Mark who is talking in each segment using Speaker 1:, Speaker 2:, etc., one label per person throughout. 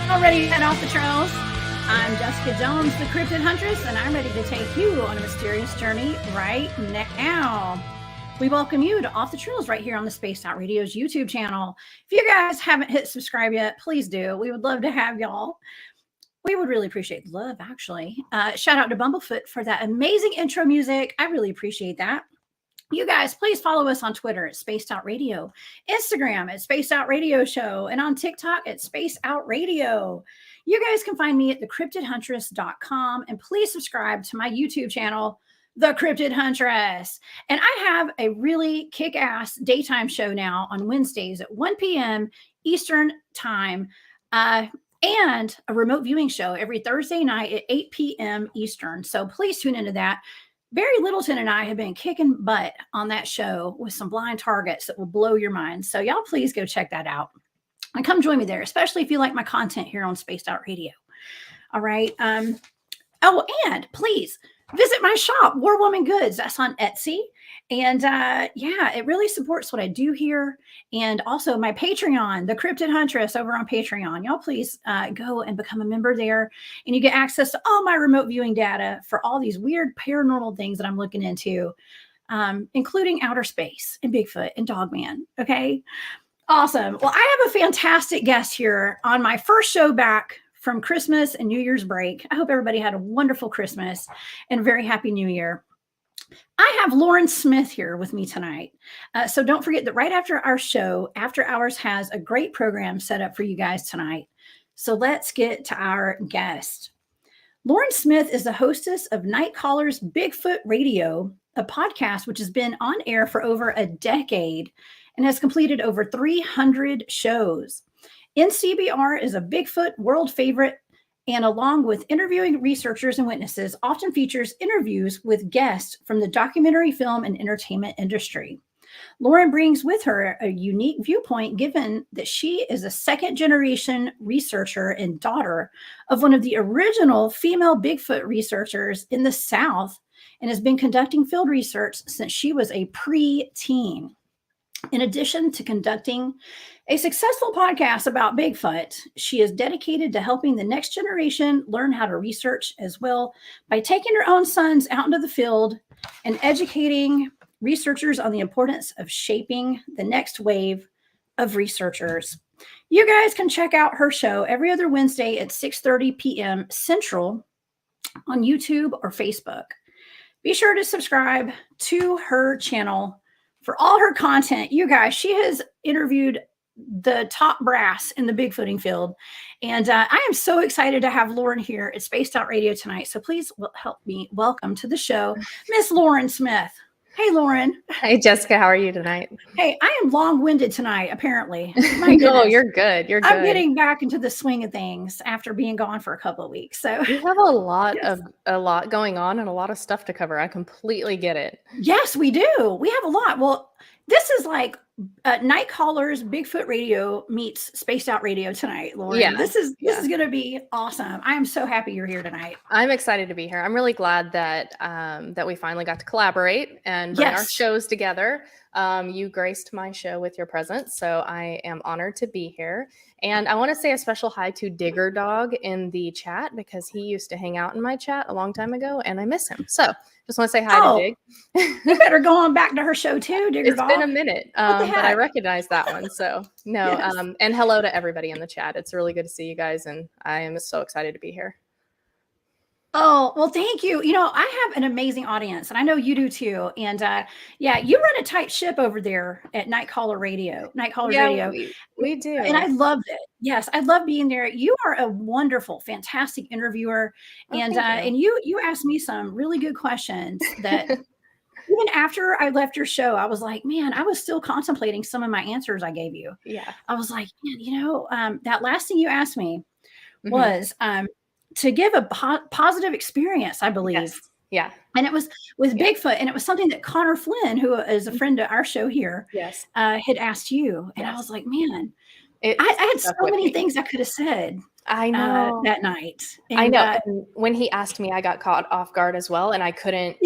Speaker 1: Already head off the trails. I'm Jessica Jones, the Cryptid Huntress, and I'm ready to take you on a mysterious journey right now. We welcome you to Off the Trails right here on the Spaced Out Radio's YouTube channel. If you guys haven't hit subscribe yet, please do. We would love to have y'all. We would really appreciate the love, actually. Shout out to Bumblefoot for that amazing intro music. I really appreciate that. You guys, please follow us on Twitter at Spaced Out Radio, Instagram at Spaced Out Radio Show, and on TikTok at Spaced Out Radio. You guys can find me at thecryptidhuntress.com, and please subscribe to my YouTube channel, The Cryptid Huntress. And I have a really kick-ass daytime show now on Wednesdays at 1 p.m. Eastern Time, and a remote viewing show every Thursday night at 8 p.m. Eastern. So please tune into that. Barry Littleton and I have been kicking butt on that show with some blind targets that will blow your mind. So y'all please go check that out and come join me there, especially if you like my content here on Spaced Out Radio. All right. Oh, and please visit my shop, War Woman Goods. That's on Etsy. And yeah, it really supports what I do here. And also my Patreon, The Cryptid Huntress over on Patreon. Y'all please go and become a member there. And you get access to all my remote viewing data for all these weird paranormal things that I'm looking into, including outer space and Bigfoot and Dogman. Okay. Awesome. Well, I have a fantastic guest here on my first show back from Christmas and New Year's break. I hope everybody had a wonderful Christmas and a very happy New Year. I have Lauren Smith here with me tonight. So don't forget that right after our show, After Hours has a great program set up for you guys tonight. So let's get to our guest. Lauren Smith is the hostess of Nite Callers Bigfoot Radio, a podcast which has been on air for over a decade and has completed over 300 shows. NCBR is a Bigfoot world favorite, and along with interviewing researchers and witnesses, often features interviews with guests from the documentary, film, and entertainment industry. Lauren brings with her a unique viewpoint, given that she is a second-generation researcher and daughter of one of the original female Bigfoot researchers in the South, and has been conducting field research since she was a preteen. In addition to conducting a successful podcast about Bigfoot, she is dedicated to helping the next generation learn how to research as well by taking her own sons out into the field and educating researchers on the importance of shaping the next wave of researchers. You guys can check out her show every other Wednesday at 6:30 p.m. Central on YouTube or Facebook. Be sure to subscribe to her channel for all her content. You guys, she has interviewed the top brass in the Bigfooting field. And I am so excited to have Lauren here at Spaced Out Radio tonight. So please help me welcome to the show, Miss Lauren Smith. Hey, Lauren.
Speaker 2: Hey, Jessica. How are you tonight?
Speaker 1: Hey, I am long-winded tonight, apparently.
Speaker 2: No, you're good. You're good.
Speaker 1: I'm getting back into the swing of things after being gone for a couple of weeks. So
Speaker 2: you have a lot going on and a lot of stuff to cover. I completely get it.
Speaker 1: Yes, we do. We have a lot. Well, this is like Nite Callers Bigfoot Radio meets Spaced Out Radio tonight, Lauren.
Speaker 2: Yeah,
Speaker 1: this is going to be awesome. I am so happy you're here tonight.
Speaker 2: I'm excited to be here. I'm really glad that that we finally got to collaborate and bring our shows together. You graced my show with your presence, so I am honored to be here. And I want to say a special hi to Digger Dog in the chat, because he used to hang out in my chat a long time ago, and I miss him. So just want to say hi to Dig.
Speaker 1: You better go on back to her show too, Digger Dog.
Speaker 2: It's been a minute, but I recognize that one. So no, yes. And hello to everybody in the chat. It's really good to see you guys, and I am so excited to be here.
Speaker 1: Oh, well, thank you. You know, I have an amazing audience, and I know you do too. And yeah, you run a tight ship over there at Nite Callers Radio.
Speaker 2: We do.
Speaker 1: And I loved it. Yes, I love being there. You are a wonderful, fantastic interviewer. And you asked me some really good questions that even after I left your show, I was like, man, I was still contemplating some of my answers I gave you.
Speaker 2: Yeah.
Speaker 1: I was like, man, you know, that last thing you asked me was to give a positive experience, I believe.
Speaker 2: Yes. Yeah.
Speaker 1: And it was with Bigfoot, and it was something that Connor Flynn, who is a friend of our show here, had asked you. And I was like, man, I had so many things I could have said.
Speaker 2: I know
Speaker 1: that night. And,
Speaker 2: I know. And when he asked me, I got caught off guard as well. And I couldn't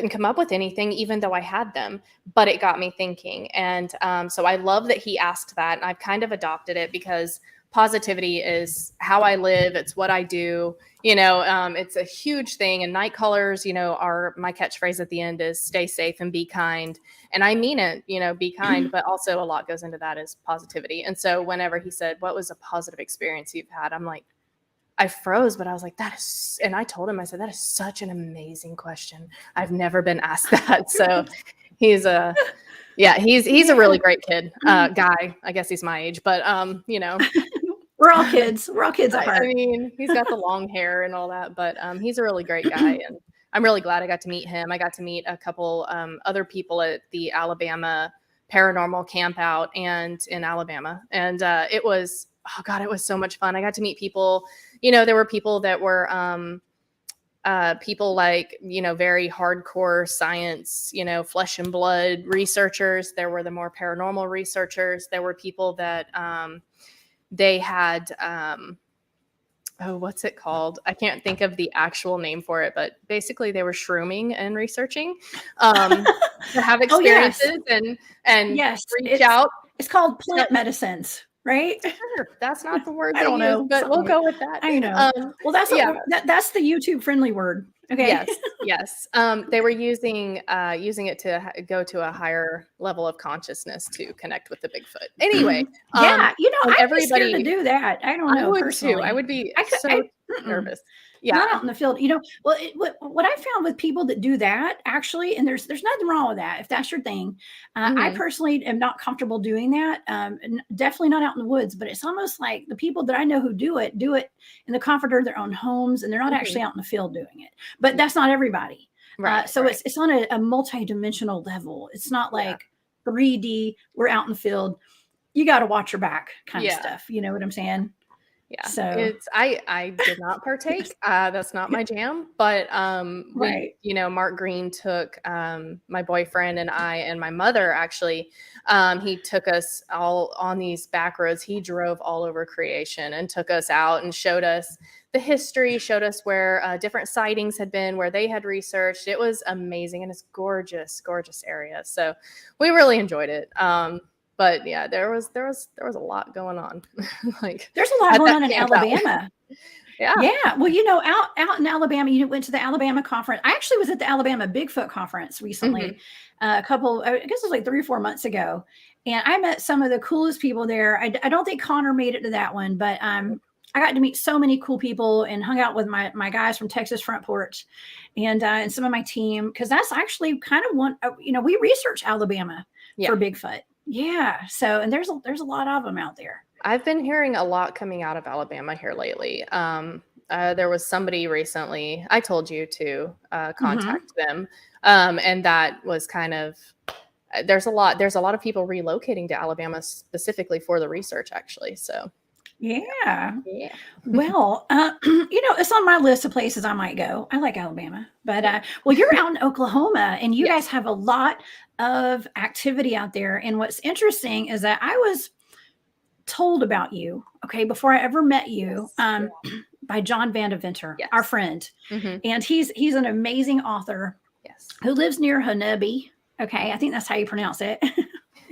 Speaker 2: come up with anything, even though I had them, but it got me thinking. And so I love that he asked that. And I've kind of adopted it, because positivity is how I live. It's what I do. It's a huge thing. And Nite Callers, my catchphrase at the end is stay safe and be kind. And I mean it, be kind, but also a lot goes into that is positivity. And so whenever he said, what was a positive experience you've had? I'm like, I froze, but I was like, and I told him, I said, that is such an amazing question. I've never been asked that. So he's a really great kid, guy. I guess he's my age, but,
Speaker 1: we're all kids. We're all kids at heart.
Speaker 2: I mean, he's got the long hair and all that, but he's a really great guy. And I'm really glad I got to meet him. I got to meet a couple other people at the Alabama Paranormal camp out and in Alabama. And it was so much fun. I got to meet people, there were people that were people like, very hardcore science, flesh and blood researchers. There were the more paranormal researchers. There were people that they had, what's it called? I can't think of the actual name for it, but basically they were shrooming and researching to have experiences and reach out.
Speaker 1: It's called plant medicines. Right?
Speaker 2: Sure. That's not the word
Speaker 1: I don't know,
Speaker 2: but we'll go with that.
Speaker 1: I know. Well, that's the YouTube friendly word. Okay.
Speaker 2: Yes. They were using it to go to a higher level of consciousness to connect with the Bigfoot. Anyway,
Speaker 1: I'd be scared to do that. I don't know.
Speaker 2: I would too. I would be nervous. Yeah.
Speaker 1: Not out in the field. What I found with people that do that actually, and there's nothing wrong with that if that's your thing. I personally am not comfortable doing that. Definitely not out in the woods, but it's almost like the people that I know who do it in the comfort of their own homes, and they're not actually out in the field doing it. But that's not everybody. Right. So it's on a multi-dimensional level. It's not like 3D, we're out in the field. You got to watch your back kind of stuff. You know what I'm saying?
Speaker 2: Yeah. So I did not partake. That's not my jam. But Mark Green took my boyfriend and I and my mother actually. He took us all on these back roads. He drove all over creation and took us out and showed us the history, showed us where different sightings had been, where they had researched. It was amazing, and it's gorgeous, gorgeous area. So we really enjoyed it. But yeah, there was a lot going on.
Speaker 1: There's a lot going on in Alabama.
Speaker 2: Yeah.
Speaker 1: Well, out in Alabama, you went to the Alabama conference. I actually was at the Alabama Bigfoot conference recently, I guess it was like 3 or 4 months ago. And I met some of the coolest people there. I don't think Connor made it to that one, but I got to meet so many cool people and hung out with my guys from Texas Front Porch and some of my team. Cause that's actually kind of one, we research Alabama for Bigfoot. Yeah. So, and there's a lot of them out there.
Speaker 2: I've been hearing a lot coming out of Alabama here lately. There was somebody recently, I told you to contact them. And that was kind of, there's a lot of people relocating to Alabama specifically for the research actually. So.
Speaker 1: Yeah. Well, it's on my list of places I might go. I like Alabama, but you're out in Oklahoma and you guys have a lot of activity out there. And what's interesting is that I was told about you, before I ever met you, by John Vandeventer, our friend. And he's an amazing author who lives near Honebi. Okay. I think that's how you pronounce it.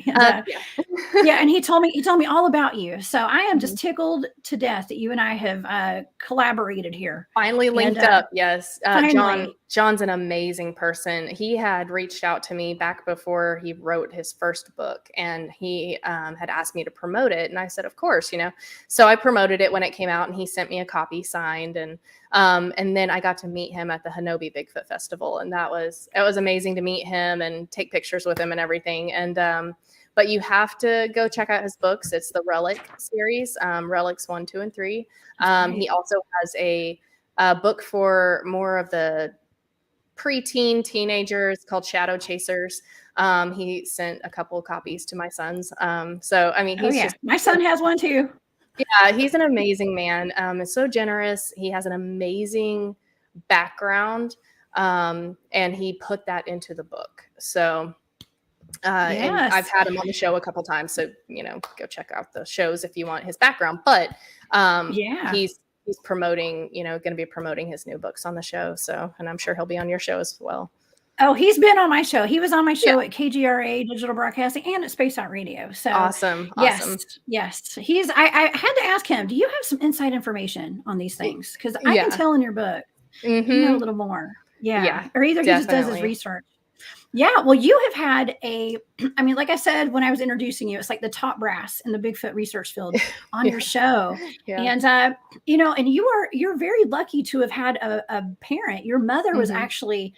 Speaker 1: And he told me all about you. So I am just tickled to death that you and I have collaborated here.
Speaker 2: Finally linked up. Yes. John's an amazing person. He had reached out to me back before he wrote his first book, and he had asked me to promote it. And I said, of course, so I promoted it when it came out, and he sent me a copy signed. And then I got to meet him at the Honebi Bigfoot Festival. And it was amazing to meet him and take pictures with him and everything. And, but you have to go check out his books. It's the Relic series, Relics 1, 2, and 3. He also has a book for more of the preteen teenagers called Shadow Chasers. He sent a couple of copies to my sons. So, I mean,
Speaker 1: my son has one too.
Speaker 2: Yeah, he's an amazing man. Is so generous. He has an amazing background, and he put that into the book. So, and I've had him on the show a couple times. So, go check out the shows if you want his background. But he's promoting, going to be promoting his new books on the show. So, and I'm sure he'll be on your show as well.
Speaker 1: Oh, he's been on my show. He was on my show at KGRA Digital Broadcasting and at Space Out Radio. So
Speaker 2: awesome.
Speaker 1: Yes. I had to ask him, do you have some inside information on these things? Because I can tell in your book, you know a little more. Yeah. Or either he just does his research. Yeah. Well, you have had like I said, when I was introducing you, it's like the top brass in the Bigfoot research field on your show. And, and you're very lucky to have had a parent. Your mother was actually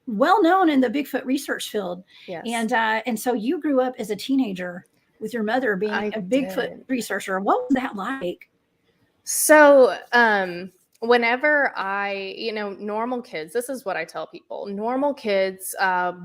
Speaker 1: well known in the Bigfoot research field.
Speaker 2: Yes.
Speaker 1: And so you grew up as a teenager with your mother being a Bigfoot researcher. What was that like?
Speaker 2: So, whenever normal kids, this is what I tell people, normal kids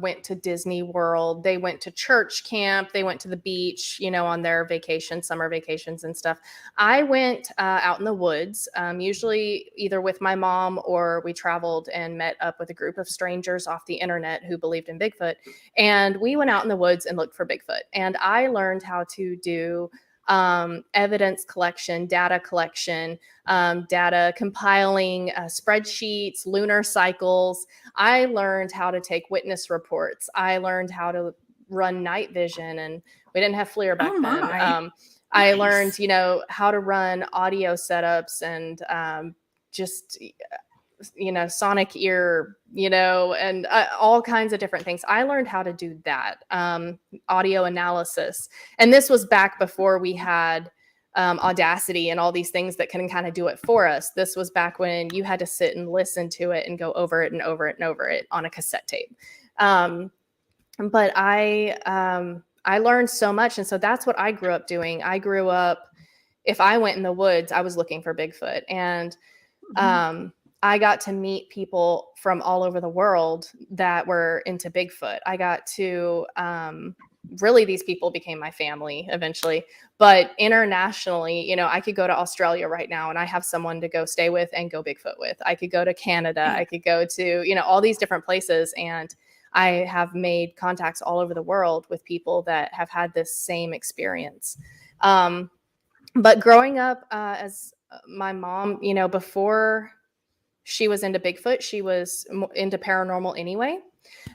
Speaker 2: went to Disney World, they went to church camp, they went to the beach, on their vacations, summer vacations and stuff. I went out in the woods, usually either with my mom or we traveled and met up with a group of strangers off the internet who believed in Bigfoot. And we went out in the woods and looked for Bigfoot. And I learned how to do evidence collection, data collection, data compiling, spreadsheets, lunar cycles. I learned how to take witness reports. I learned how to run night vision, and we didn't have FLIR back then. I learned, how to run audio setups and sonic ear, and all kinds of different things. I learned how to do that, audio analysis. And this was back before we had Audacity and all these things that can kind of do it for us. This was back when you had to sit and listen to it and go over it and over it and over it on a cassette tape. But I learned so much. And so that's what I grew up doing. I grew up, if I went in the woods, I was looking for Bigfoot. And I got to meet people from all over the world that were into Bigfoot. I got to, really, these people became my family eventually, but internationally, I could go to Australia right now and I have someone to go stay with and go Bigfoot with. I could go to Canada. I could go to, all these different places. And I have made contacts all over the world with people that have had this same experience. But growing up as my mom, before she was into Bigfoot, she was into paranormal anyway.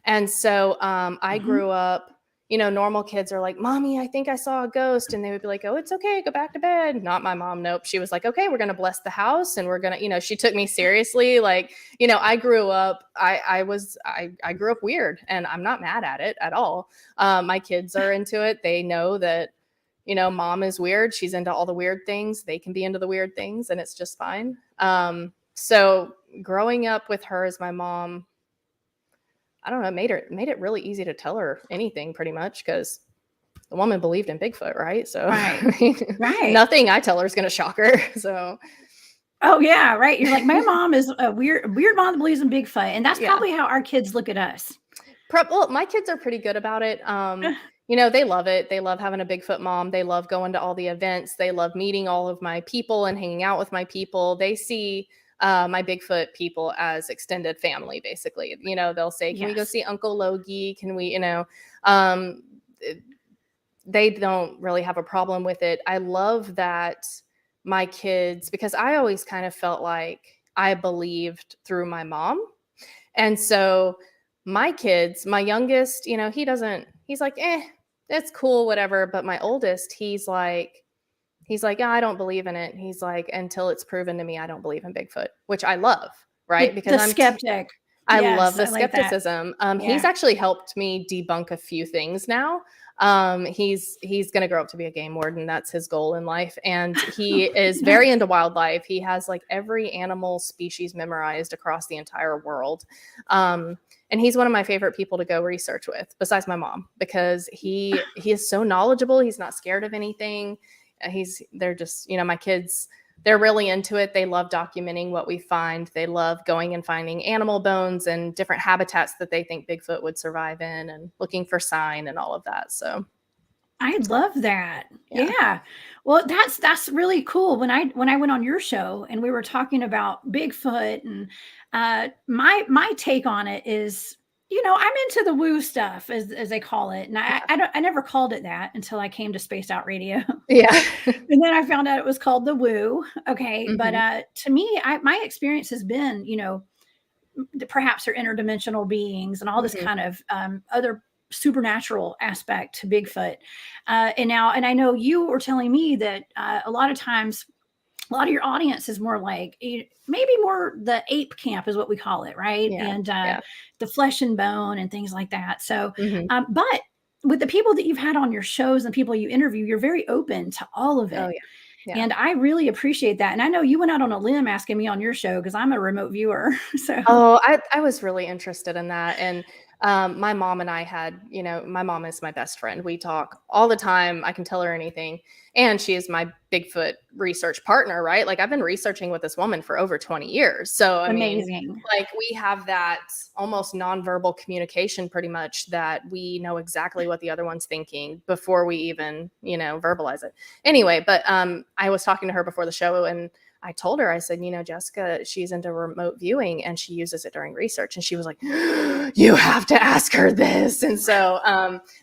Speaker 2: And so I grew up, normal kids are like, Mommy, I think I saw a ghost. And they would be like, oh, it's okay, go back to bed. Not my mom. Nope. She was like, okay, we're going to bless the house. And we're going to, she took me seriously. Like, I grew up, I grew up weird, and I'm not mad at it at all. My kids are into it. They know that, mom is weird. She's into all the weird things. They can be into the weird things, and it's just fine. So growing up with her as my mom, I don't know, made it really easy to tell her anything pretty much, because the woman believed in Bigfoot, right? So right. Nothing I tell her is going to shock her. So.
Speaker 1: Oh yeah, right. You're like, my mom is a weird mom that believes in Bigfoot, and that's probably how our kids look at us.
Speaker 2: Well, my kids are pretty good about it. They love it. They love having a Bigfoot mom. They love going to all the events. They love meeting all of my people and hanging out with my people. They see my Bigfoot people as extended family, basically. They'll say, can we go see Uncle Logie? Can we, they don't really have a problem with it. I love that my kids, because I always kind of felt like I believed through my mom. And so my kids, my youngest, he's like, it's cool, whatever. But my oldest, he's like, yeah, I don't believe in it. He's like, until it's proven to me, I don't believe in Bigfoot, which I love, right? Because I'm
Speaker 1: skeptic.
Speaker 2: I love the skepticism. He's actually helped me debunk a few things now. He's going to grow up to be a game warden. That's his goal in life. And he is very into wildlife. He has like every animal species memorized across the entire world. And he's one of my favorite people to go research with, besides my mom, because he is so knowledgeable. He's not scared of anything. They're just, my kids, they're really into it. They love documenting what we find. They love going and finding animal bones and different habitats that they think Bigfoot would survive in, and looking for sign and all of that. So
Speaker 1: I love that. Yeah. Well, that's really cool. When I went on your show and we were talking about Bigfoot, and my take on it is, I'm into the woo stuff, as they call it. And I never called it that until I came to Spaced Out Radio.
Speaker 2: Yeah.
Speaker 1: And then I found out it was called the woo. Okay. Mm-hmm. But to me, my experience has been, perhaps they're interdimensional beings and all this kind of other supernatural aspect to Bigfoot. And I know you were telling me that a lot of times, a lot of your audience is more like maybe more the ape camp is what we call it, right?
Speaker 2: Yeah,
Speaker 1: and
Speaker 2: yeah.
Speaker 1: the flesh and bone and things like that. So, but with the people that you've had on your shows and people you interview, you're very open to all of it.
Speaker 2: Oh, yeah. Yeah.
Speaker 1: And I really appreciate that. And I know you went out on a limb asking me on your show because I'm a remote viewer. So
Speaker 2: I was really interested in that. And my mom and I had, my mom is my best friend. We talk all the time. I can tell her anything. And she is my Bigfoot research partner, right? Like I've been researching with this woman for over 20 years. So I mean, like we have that almost nonverbal communication pretty much that we know exactly what the other one's thinking before we even, verbalize it. Anyway, but I was talking to her before the show and I told her, I said, Jessica, she's into remote viewing and she uses it during research. And she was like, you have to ask her this. And so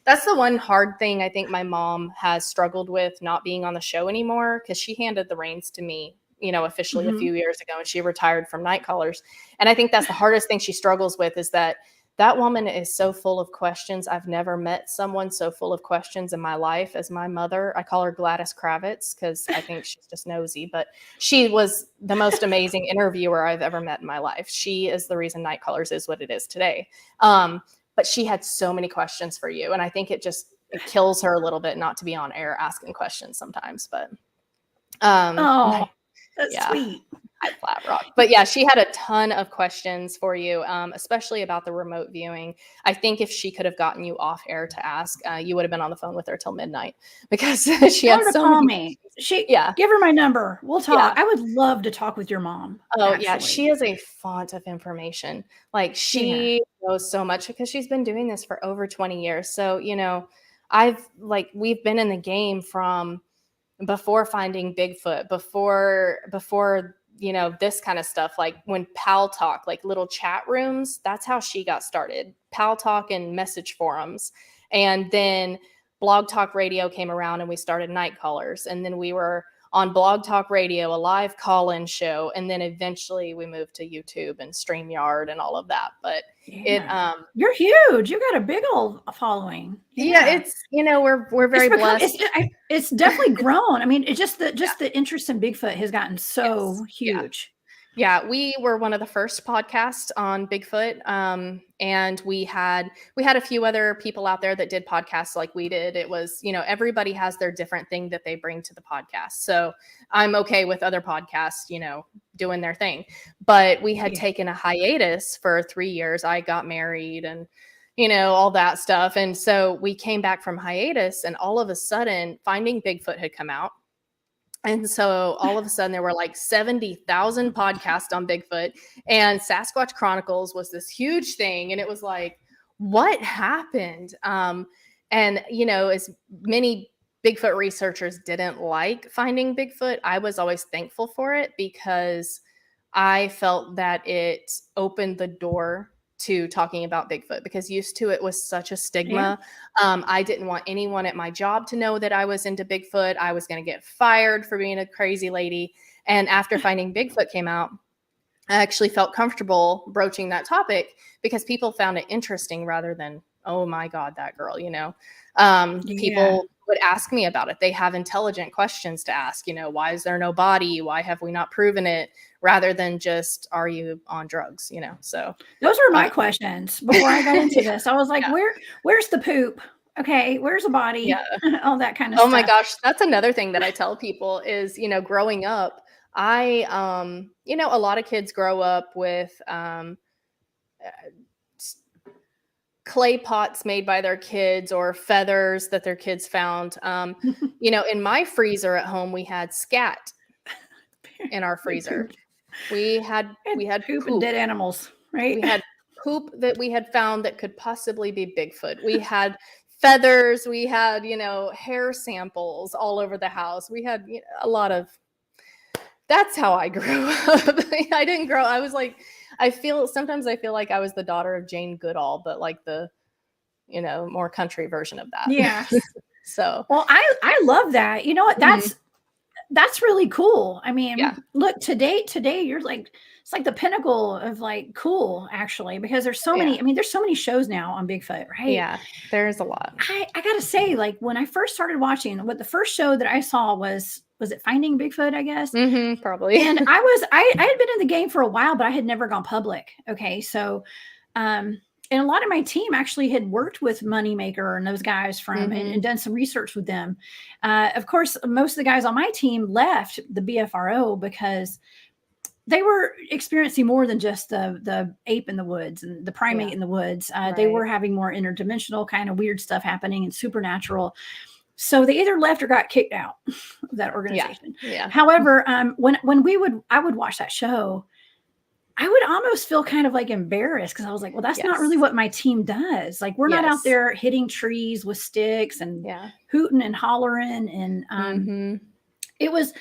Speaker 2: that's the one hard thing I think my mom has struggled with not being on the show anymore, because she handed the reins to me, officially a few years ago, and she retired from Nite Callers. And I think that's the hardest thing she struggles with, is that woman is so full of questions. I've never met someone so full of questions in my life as my mother. I call her Gladys Kravitz because I think she's just nosy, but she was the most amazing interviewer I've ever met in my life. She is the reason Nite Callers is what it is today. But she had so many questions for you. And I think it kills her a little bit not to be on air asking questions sometimes. But
Speaker 1: that's sweet.
Speaker 2: I flat rock. But yeah, she had a ton of questions for you, especially about the remote viewing. I think if she could have gotten you off air to ask, you would have been on the phone with her till midnight, because she had so
Speaker 1: call
Speaker 2: many.
Speaker 1: Give her my number. We'll talk.
Speaker 2: Yeah.
Speaker 1: I would love to talk with your mom.
Speaker 2: Oh, actually. Yeah. She is a font of information. Like she knows so much because she's been doing this for over 20 years. So, we've been in the game from before finding Bigfoot, before this kind of stuff, like when Pal Talk, like little chat rooms, that's how she got started. Pal Talk and message forums. And then Blog Talk Radio came around and we started Nite Callers. And then we were on Blog Talk Radio, a live call-in show. And then eventually we moved to YouTube and StreamYard and all of that. But
Speaker 1: you're huge. You got a big old following.
Speaker 2: Yeah, it's, we're very blessed.
Speaker 1: It's definitely grown. I mean, it's just the interest in Bigfoot has gotten so huge.
Speaker 2: Yeah, we were one of the first podcasts on Bigfoot. And we had a few other people out there that did podcasts like we did. It was, everybody has their different thing that they bring to the podcast. So I'm okay with other podcasts, doing their thing. But we had taken a hiatus for 3 years. I got married and, all that stuff. And so we came back from hiatus, and all of a sudden Finding Bigfoot had come out. And so all of a sudden there were like 70,000 podcasts on Bigfoot, and Sasquatch Chronicles was this huge thing. And it was like, what happened? And, as many Bigfoot researchers didn't like Finding Bigfoot, I was always thankful for it, because I felt that it opened the door to talking about Bigfoot, because used to it was such a stigma. I didn't want anyone at my job to know that I was into Bigfoot. I was going to get fired for being a crazy lady. And after Finding Bigfoot came out, I actually felt comfortable broaching that topic, because people found it interesting rather than, oh my God, that girl, people would ask me about it. They have intelligent questions to ask, why is there no body? Why have we not proven it? Rather than just, are you on drugs? So
Speaker 1: those were my questions before I got into this. I was like, where's the poop? Okay, where's the body?
Speaker 2: Yeah.
Speaker 1: All that kind of stuff.
Speaker 2: Oh my gosh. That's another thing that I tell people is, growing up, a lot of kids grow up with, clay pots made by their kids or feathers that their kids found. In my freezer at home, we had scat in our freezer. We had
Speaker 1: poop and dead animals, right?
Speaker 2: We had poop that we had found that could possibly be Bigfoot. We had feathers. We had, hair samples all over the house. We had a lot of, that's how I grew up. Sometimes I feel like I was the daughter of Jane Goodall, but like the, more country version of that.
Speaker 1: Yeah.
Speaker 2: So,
Speaker 1: well, I love that. You know what? that's really cool. I mean,
Speaker 2: Yeah.
Speaker 1: look, today you're like, it's like the pinnacle of like cool, actually, because there's so many, I mean, there's so many shows now on Bigfoot, right?
Speaker 2: Yeah, there's a lot.
Speaker 1: I gotta say, like, when I first started watching, what the first show that I saw was it Finding Bigfoot, I guess?
Speaker 2: Probably.
Speaker 1: And I had been in the game for a while, but I had never gone public. Okay. So, and a lot of my team actually had worked with Moneymaker and those guys from and done some research with them. Of course, most of the guys on my team left the BFRO because they were experiencing more than just the ape in the woods and the primate in the woods. They were having more interdimensional kind of weird stuff happening and supernatural. So they either left or got kicked out of that organization.
Speaker 2: Yeah.
Speaker 1: However, when I would watch that show, I would almost feel kind of like embarrassed because I was like, well, that's not really what my team does. Like, we're not out there hitting trees with sticks and hooting and hollering. And it was,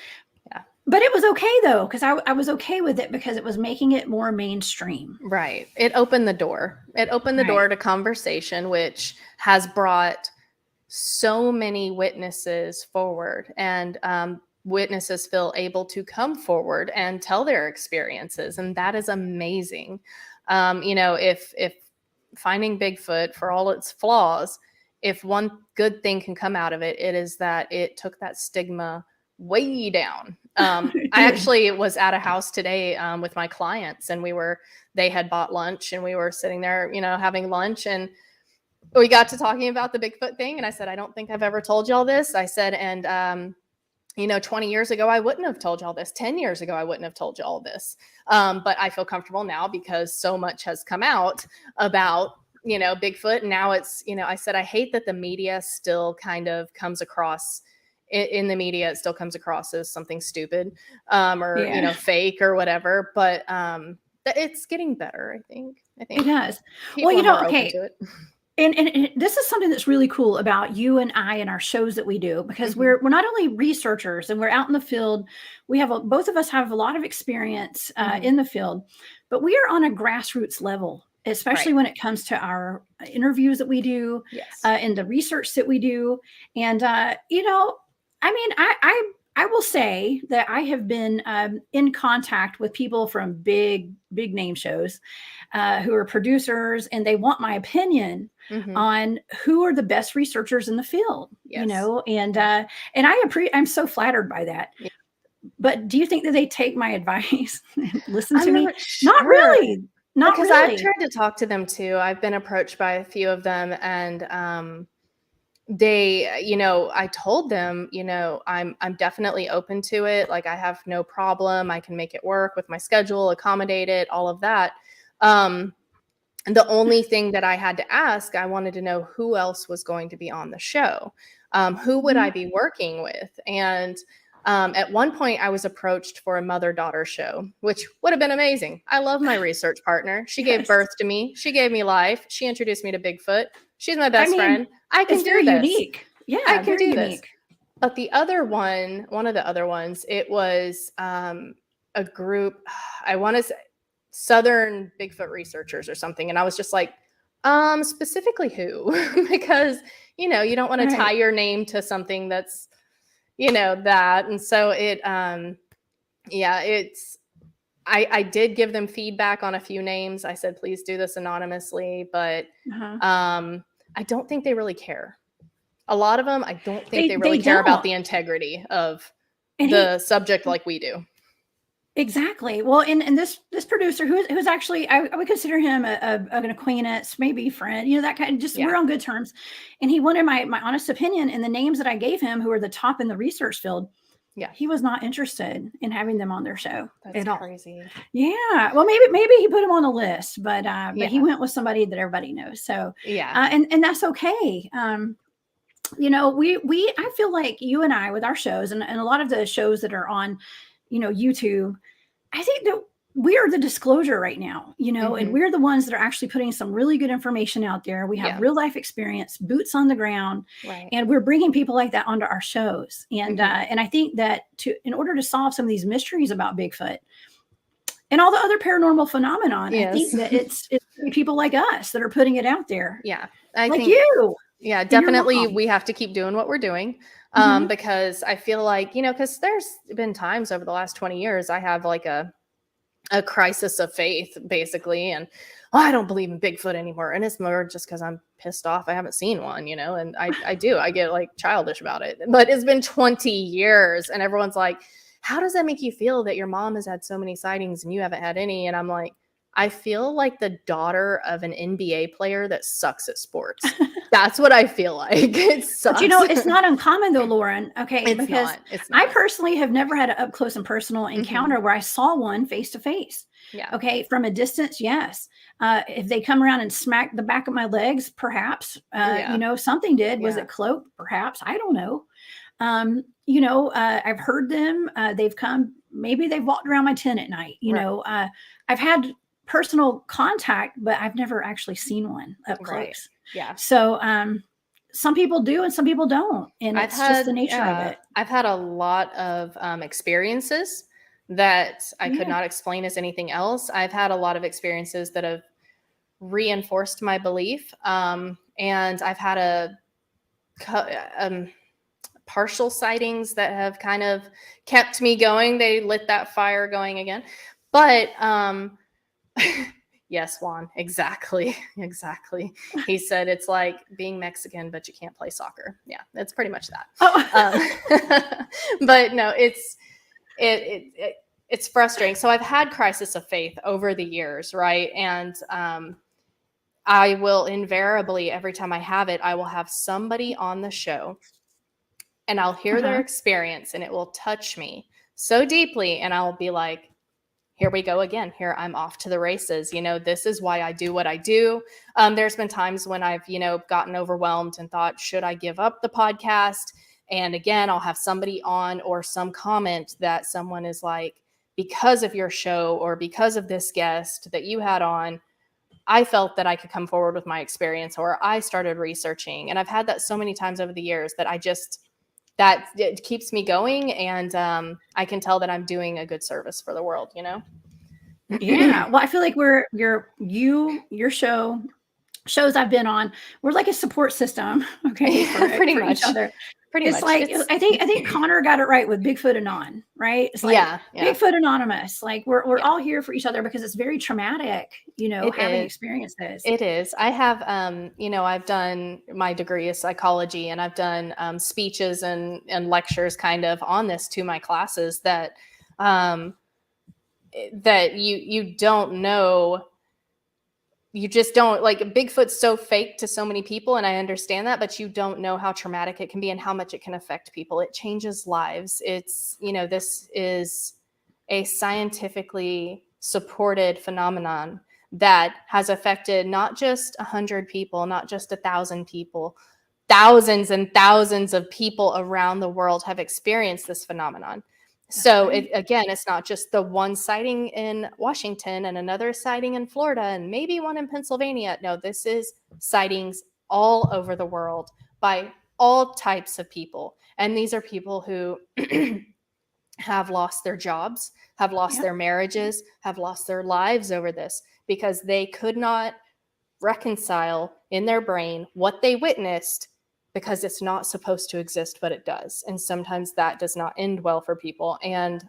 Speaker 1: but it was okay though, because I was okay with it because it was making it more mainstream.
Speaker 2: Right. It opened the door. It opened the door to conversation, which has brought so many witnesses forward, and witnesses feel able to come forward and tell their experiences. And that is amazing. If Finding Bigfoot, for all its flaws, if one good thing can come out of it, it is that it took that stigma way down. I actually was at a house today with my clients, and they had bought lunch, and we were sitting there, having lunch, and we got to talking about the Bigfoot thing. And I said, I don't think I've ever told y'all this. I said, and 20 years ago, I wouldn't have told y'all this. 10 years ago, I wouldn't have told y'all this. But I feel comfortable now because so much has come out about, Bigfoot. And now it's, I said, I hate that the media still kind of comes across in the media. It still comes across as something stupid or, fake or whatever. But it's getting better, I think.
Speaker 1: It does.
Speaker 2: People are open to it.
Speaker 1: And this is something that's really cool about you and I and our shows that we do, because we're not only researchers and we're out in the field. We have both of us have a lot of experience in the field, but we are on a grassroots level, especially when it comes to our interviews that we do and the research that we do. And, I will say that I have been in contact with people from big name shows who are producers, and they want my opinion on who are the best researchers in the field, and I'm so flattered by that. Yeah. But do you think that they take my advice and listen to me?
Speaker 2: Sure.
Speaker 1: Not really. Not
Speaker 2: because
Speaker 1: really.
Speaker 2: I've tried to talk to them too. I've been approached by a few of them, and they, I told them, I'm definitely open to it. Like, I have no problem. I can make it work with my schedule, accommodate it, all of that. The only thing that I had to ask, I wanted to know who else was going to be on the show. Who would I be working with? And at one point I was approached for a mother-daughter show, which would have been amazing. I love my research partner. She gave birth to me. She gave me life. She introduced me to Bigfoot. She's my best friend. I can do this.
Speaker 1: Unique. Yeah,
Speaker 2: I can do this. But the other one, one of the other ones, it was a group, I want to say Southern Bigfoot researchers or something. And I was just like, specifically who? Because, you don't want to tie your name to something that's, that. And so I did give them feedback on a few names. I said, please do this anonymously, but I don't think they really care. A lot of them, I don't think they really care about the integrity of the subject like we do.
Speaker 1: Exactly. Well, and this producer who's actually, I would consider him an acquaintance, maybe friend, that kind of, just we're on good terms. And he wanted my honest opinion, and the names that I gave him, who are the top in the research field. Yeah, he was not interested in having them on their show.
Speaker 2: That's crazy.
Speaker 1: Yeah. Well, maybe he put them on the list, but he went with somebody that everybody knows. So and that's okay. I feel like you and I, with our shows and a lot of the shows that are on, YouTube, I think that we are the disclosure right now, and we're the ones that are actually putting some really good information out there. We have real life experience, boots on the ground, and we're bringing people like that onto our shows. And and I think that in order to solve some of these mysteries about Bigfoot and all the other paranormal phenomenon, I think that it's people like us that are putting it out there.
Speaker 2: Yeah,
Speaker 1: I think you.
Speaker 2: Yeah, definitely. We have to keep doing what we're doing. Because I feel like, because there's been times over the last 20 years, I have like a crisis of faith, basically. And I don't believe in Bigfoot anymore. And it's more just because I'm pissed off. I haven't seen one, and I get like childish about it. But it's been 20 years and everyone's like, how does that make you feel that your mom has had so many sightings and you haven't had any? And I'm like, I feel like the daughter of an NBA player that sucks at sports. That's what I feel like. It sucks.
Speaker 1: But it's not uncommon though, Lauren. Okay.
Speaker 2: It's not.
Speaker 1: I personally have never had an up close and personal encounter where I saw one face to face.
Speaker 2: Yeah.
Speaker 1: Okay. From a distance, yes. If they come around and smack the back of my legs, perhaps, something did. Was it cloaked? Perhaps. I don't know. I've heard them. They've come. Maybe they've walked around my tent at night. I've had personal contact, but I've never actually seen one up close.
Speaker 2: Right. Yeah.
Speaker 1: So some people do and some people don't. And it's just the nature of it.
Speaker 2: I've had a lot of experiences that I could not explain as anything else. I've had a lot of experiences that have reinforced my belief. And I've had partial sightings that have kind of kept me going. They lit that fire going again. But yes, Juan, exactly. He said it's like being Mexican, but you can't play soccer. Yeah, that's pretty much that. But no, it's frustrating. So I've had crisis of faith over the years, right? And I will invariably, every time I have it, I will have somebody on the show and I'll hear their experience and it will touch me so deeply. And I'll be like, here we go again. Here I'm off to the races. This is why I do what I do. There's been times when I've, gotten overwhelmed and thought, should I give up the podcast? And again, I'll have somebody on or some comment that someone is like, because of your show or because of this guest that you had on, I felt that I could come forward with my experience, or I started researching. And I've had that so many times over the years that it keeps me going. And I can tell that I'm doing a good service for the world,
Speaker 1: Yeah. Well, I feel like your shows I've been on, we're like a support system. Okay. For each other. It's like, I think Connor got it right with Bigfoot Anon, right? It's like Bigfoot Anonymous. Like we're all here for each other because it's very traumatic, having experiences.
Speaker 2: It is. I have, I've done my degree of psychology and I've done speeches and lectures kind of on this to my classes that you don't know. You just don't, like, Bigfoot's so fake to so many people. And I understand that, but you don't know how traumatic it can be and how much it can affect people. It changes lives. It's, this is a scientifically supported phenomenon that has affected not just 100 people, not just 1,000 people, thousands and thousands of people around the world have experienced this phenomenon. So it's not just the one sighting in Washington and another sighting in Florida and maybe one in Pennsylvania. No, this is sightings all over the world by all types of people. And these are people who have lost their jobs, have lost their marriages, have lost their lives over this because they could not reconcile in their brain what they witnessed, because it's not supposed to exist, but it does. And sometimes that does not end well for people. And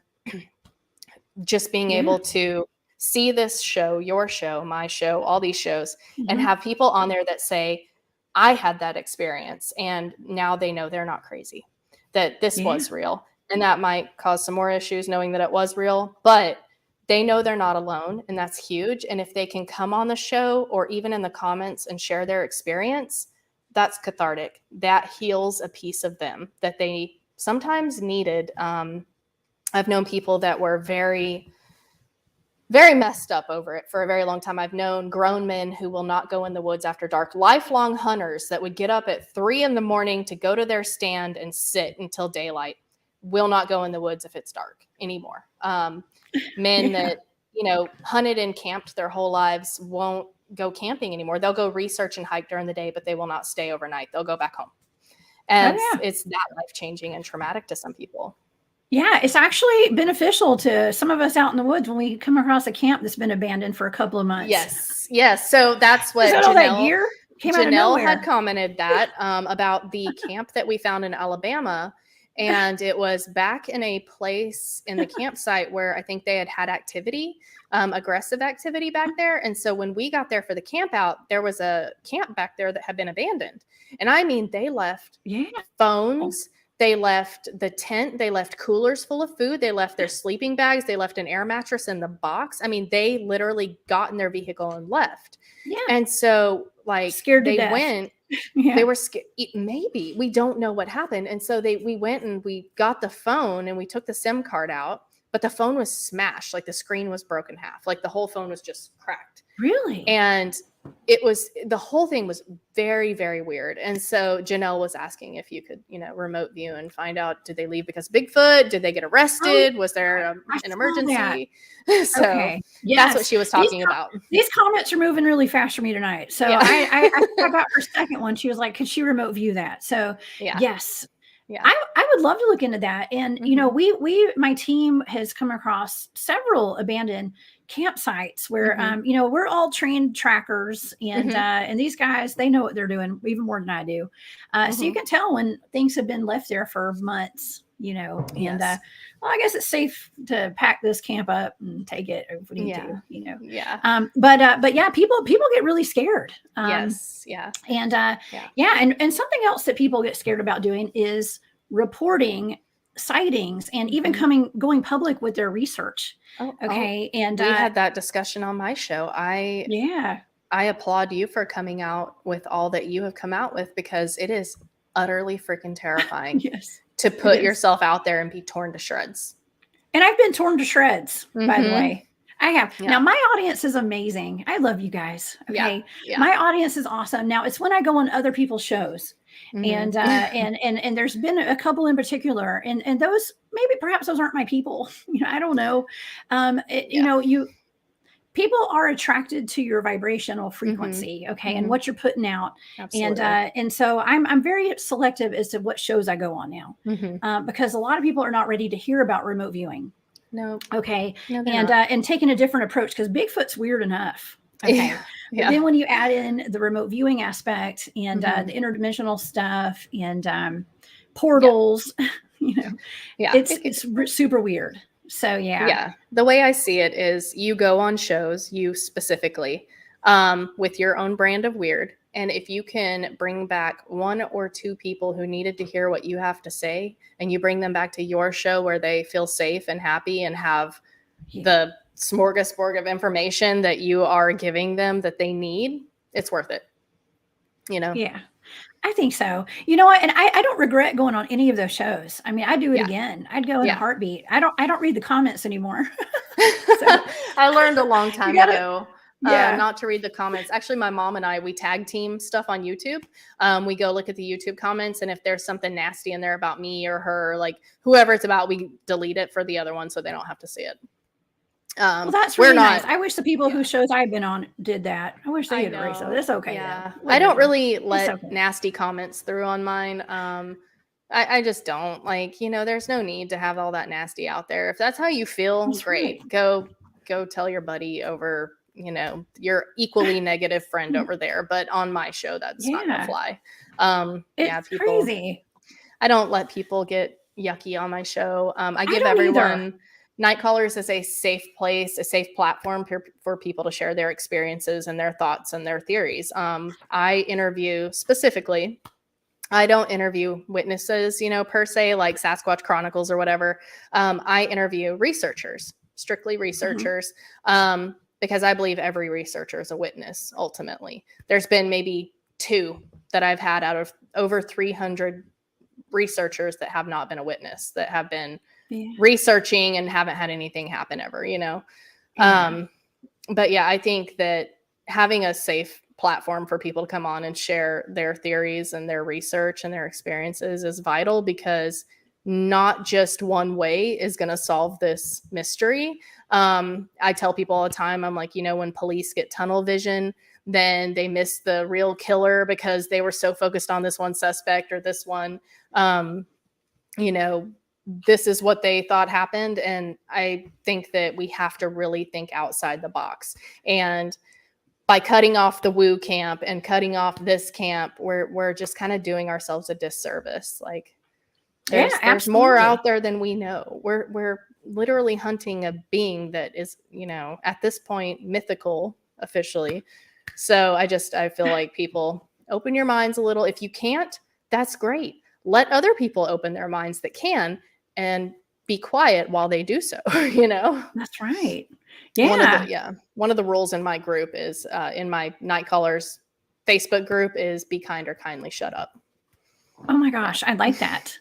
Speaker 2: just being able to see this show, your show, my show, all these shows, and have people on there that say, I had that experience. And now they know they're not crazy, that this was real. And that might cause some more issues knowing that it was real, but they know they're not alone. And that's huge. And if they can come on the show or even in the comments and share their experience, that's cathartic. That heals a piece of them that they sometimes needed. I've known people that were very, very messed up over it for a very long time. I've known grown men who will not go in the woods after dark, lifelong hunters that would get up at 3 a.m. to go to their stand and sit until daylight, will not go in the woods if it's dark anymore. Men that, hunted and camped their whole lives won't go camping anymore. They'll go research and hike during the day, but they will not stay overnight. They'll go back home. And it's that life-changing and traumatic to some people.
Speaker 1: Yeah, it's actually beneficial to some of us out in the woods when we come across a camp that's been abandoned for a couple of months.
Speaker 2: Yes. So that's what
Speaker 1: all that gear?
Speaker 2: Janelle had commented that about the camp that we found in Alabama. And it was back in a place in the campsite where I think they had activity, aggressive activity back there. And so when we got there for the camp out, there was a camp back there that had been abandoned. And I mean, they left phones, they left the tent, they left coolers full of food, they left their sleeping bags, they left an air mattress in the box. I mean, they literally got in their vehicle and left. Yeah. And so like
Speaker 1: scared
Speaker 2: they went. They were scared. Maybe we don't know what happened. And so we went and we got the phone and we took the SIM card out, but the phone was smashed. Like the screen was broken half. Like the whole phone was just cracked.
Speaker 1: Really?
Speaker 2: And the whole thing was very, very weird. And so Janelle was asking if you could, remote view and find out, did they leave because of Bigfoot? Did they get arrested? Was there an emergency? So that's what she was talking about.
Speaker 1: These comments are moving really fast for me tonight. So I got her second one. She was like, could she remote view that? So yes. Yeah. I would love to look into that. And, my team has come across several abandoned campsites where, we're all trained trackers and these guys, they know what they're doing even more than I do. So you can tell when things have been left there for months, and, well, I guess it's safe to pack this camp up and take it if we need to, But yeah, people get really scared. And something else that people get scared about doing is reporting sightings and even going public with their research. And
Speaker 2: we had that discussion on my show. I applaud you for coming out with all that you have come out with, because it is utterly freaking terrifying. To put yourself out there and be torn to shreds.
Speaker 1: And I've been torn to shreds, by the way. I have. Yeah. Now, my audience is amazing. I love you guys. Okay. Yeah. My audience is awesome. Now, it's when I go on other people's shows. And there's been a couple in particular, and those, perhaps those aren't my people. I don't know. People are attracted to your vibrational frequency, and what you're putting out. Absolutely. And so I'm very selective as to what shows I go on now, because a lot of people are not ready to hear about remote viewing.
Speaker 2: No.
Speaker 1: Okay. No, and taking a different approach, because Bigfoot's weird enough. Okay. But then when you add in the remote viewing aspect and the interdimensional stuff and portals, it's super weird. So
Speaker 2: the way I see it is you go on shows, you specifically, with your own brand of weird, and if you can bring back one or two people who needed to hear what you have to say, and you bring them back to your show where they feel safe and happy and have the smorgasbord of information that you are giving them that they need, it's worth it.
Speaker 1: I think so. You know what? And I don't regret going on any of those shows. I mean, I'd do it again. I'd go in a heartbeat. I don't read the comments anymore.
Speaker 2: So, I learned a long time ago not to read the comments. Actually, my mom and I, we tag team stuff on YouTube. We go look at the YouTube comments, and if there's something nasty in there about me or her, like whoever it's about, we delete it for the other one so they don't have to see it.
Speaker 1: Well, that's really nice. I wish the people whose shows I've been on did that. I wish they had erased it. It's okay.
Speaker 2: Yeah. I don't really let nasty comments through on mine. I just don't there's no need to have all that nasty out there. If that's how you feel, great. Right. Go tell your buddy over, your equally negative friend over there. But on my show, that's not gonna fly.
Speaker 1: It's crazy.
Speaker 2: I don't let people get yucky on my show. I give everyone Nite Callers is a safe place, a safe platform for people to share their experiences and their thoughts and their theories. I interview specifically, I don't interview witnesses, per se, like Sasquatch Chronicles or whatever. I interview researchers, strictly researchers, because I believe every researcher is a witness, ultimately. There's been maybe 2 that I've had out of over 300 researchers that have not been a witness, that have been researching and haven't had anything happen ever, But I think that having a safe platform for people to come on and share their theories and their research and their experiences is vital, because not just one way is going to solve this mystery. I tell people all the time, I'm like, when police get tunnel vision, then they miss the real killer because they were so focused on this one suspect or this one, this is what they thought happened. And I think that we have to really think outside the box. And by cutting off the woo camp and cutting off this camp, we're just kind of doing ourselves a disservice. Like there's more out there than we know. We're literally hunting a being that is, at this point, mythical officially. So I feel like people open your minds a little. If you can't, that's great. Let other people open their minds that can, and be quiet while they do so.
Speaker 1: That's right. Yeah.
Speaker 2: One of the rules in my group is in my Nite Callers Facebook group is be kind or kindly shut up.
Speaker 1: Oh my gosh, I like that.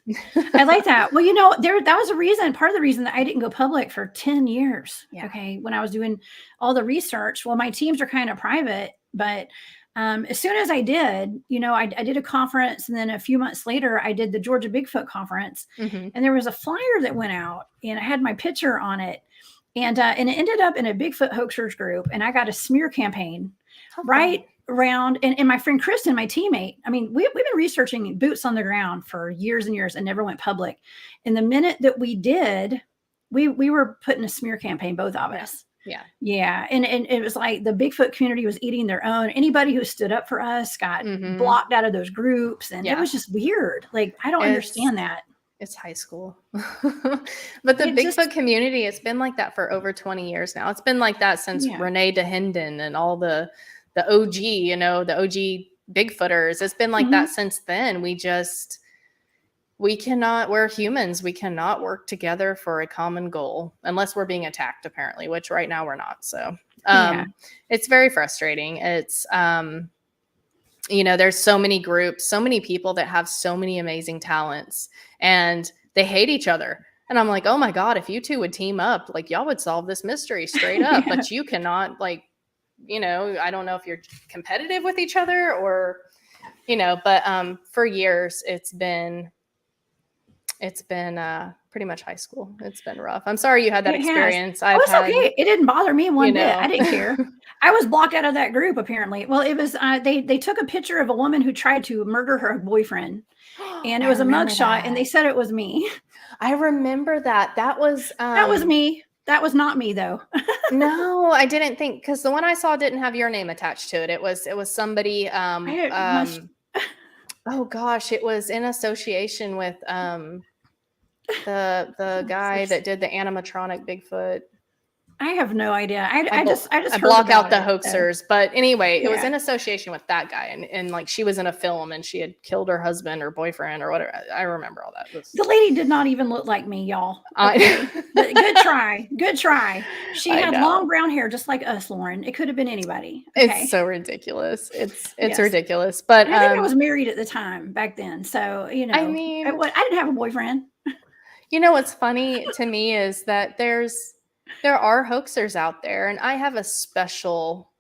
Speaker 1: I like that. Well, that was part of the reason that I didn't go public for 10 years. Yeah. Okay. When I was doing all the research, well, my teams are kind of private, but as soon as I did, I did a conference, and then a few months later, I did the Georgia Bigfoot conference, and there was a flyer that went out, and I had my picture on it, and it ended up in a Bigfoot hoaxers group, and I got a smear campaign around, and my friend Kristen, my teammate, I mean, we've been researching boots on the ground for years and years and never went public. And the minute that we did, we were putting a smear campaign, both of us. Yeah. And it was like the Bigfoot community was eating their own. Anybody who stood up for us got blocked out of those groups. And it was just weird. Like, I don't understand that.
Speaker 2: It's high school. But the Bigfoot community, it's been like that for over 20 years now. It's been like that since Renee DeHenden and all the OG, the OG Bigfooters. It's been like that since then. We're humans. We cannot work together for a common goal unless we're being attacked, apparently, which right now we're not. So it's very frustrating. It's, there's so many groups, so many people that have so many amazing talents, and they hate each other. And I'm like, oh my God, if you two would team up, like, y'all would solve this mystery straight up, but you cannot, like, I don't know if you're competitive with each other or, but for years it's been pretty much high school. It's been rough. I'm sorry you had that experience.
Speaker 1: Okay. It didn't bother me one bit. I didn't care. I was blocked out of that group, apparently. Well, it was, they took a picture of a woman who tried to murder her boyfriend, and it was a mugshot, and they said it was me.
Speaker 2: I remember that. That was
Speaker 1: me. That was not me, though.
Speaker 2: No, I didn't think, because the one I saw didn't have your name attached to it. It was somebody. Oh gosh, it was in association with the guy that did the animatronic Bigfoot.
Speaker 1: I have no idea. I just
Speaker 2: block out the hoaxers, but anyway, it was in association with that guy, and like she was in a film and she had killed her husband or boyfriend or whatever. I remember all that.
Speaker 1: The lady did not even look like me, y'all. Okay. Good try. She had long brown hair, just like us, Lauren. It could have been anybody. Okay?
Speaker 2: It's so ridiculous. It's ridiculous. But
Speaker 1: I think I was married at the time back then, so I mean, I didn't have a boyfriend.
Speaker 2: What's funny to me is that there are hoaxers out there, and I have a special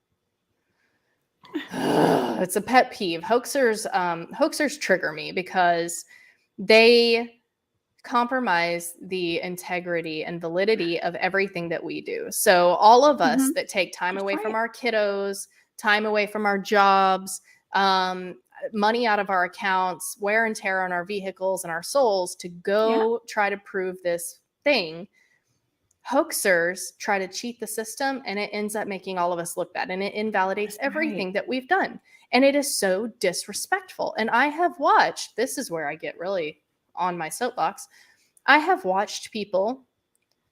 Speaker 2: it's a pet peeve. Hoaxers trigger me because they compromise the integrity and validity of everything that we do. So all of us that take time away from our kiddos, time away from our jobs, money out of our accounts, wear and tear on our vehicles and our souls to go try to prove this thing. Hoaxers try to cheat the system, and it ends up making all of us look bad, and it invalidates everything that we've done. And it is so disrespectful. And I have watched, this is where I get really on my soapbox. I have watched people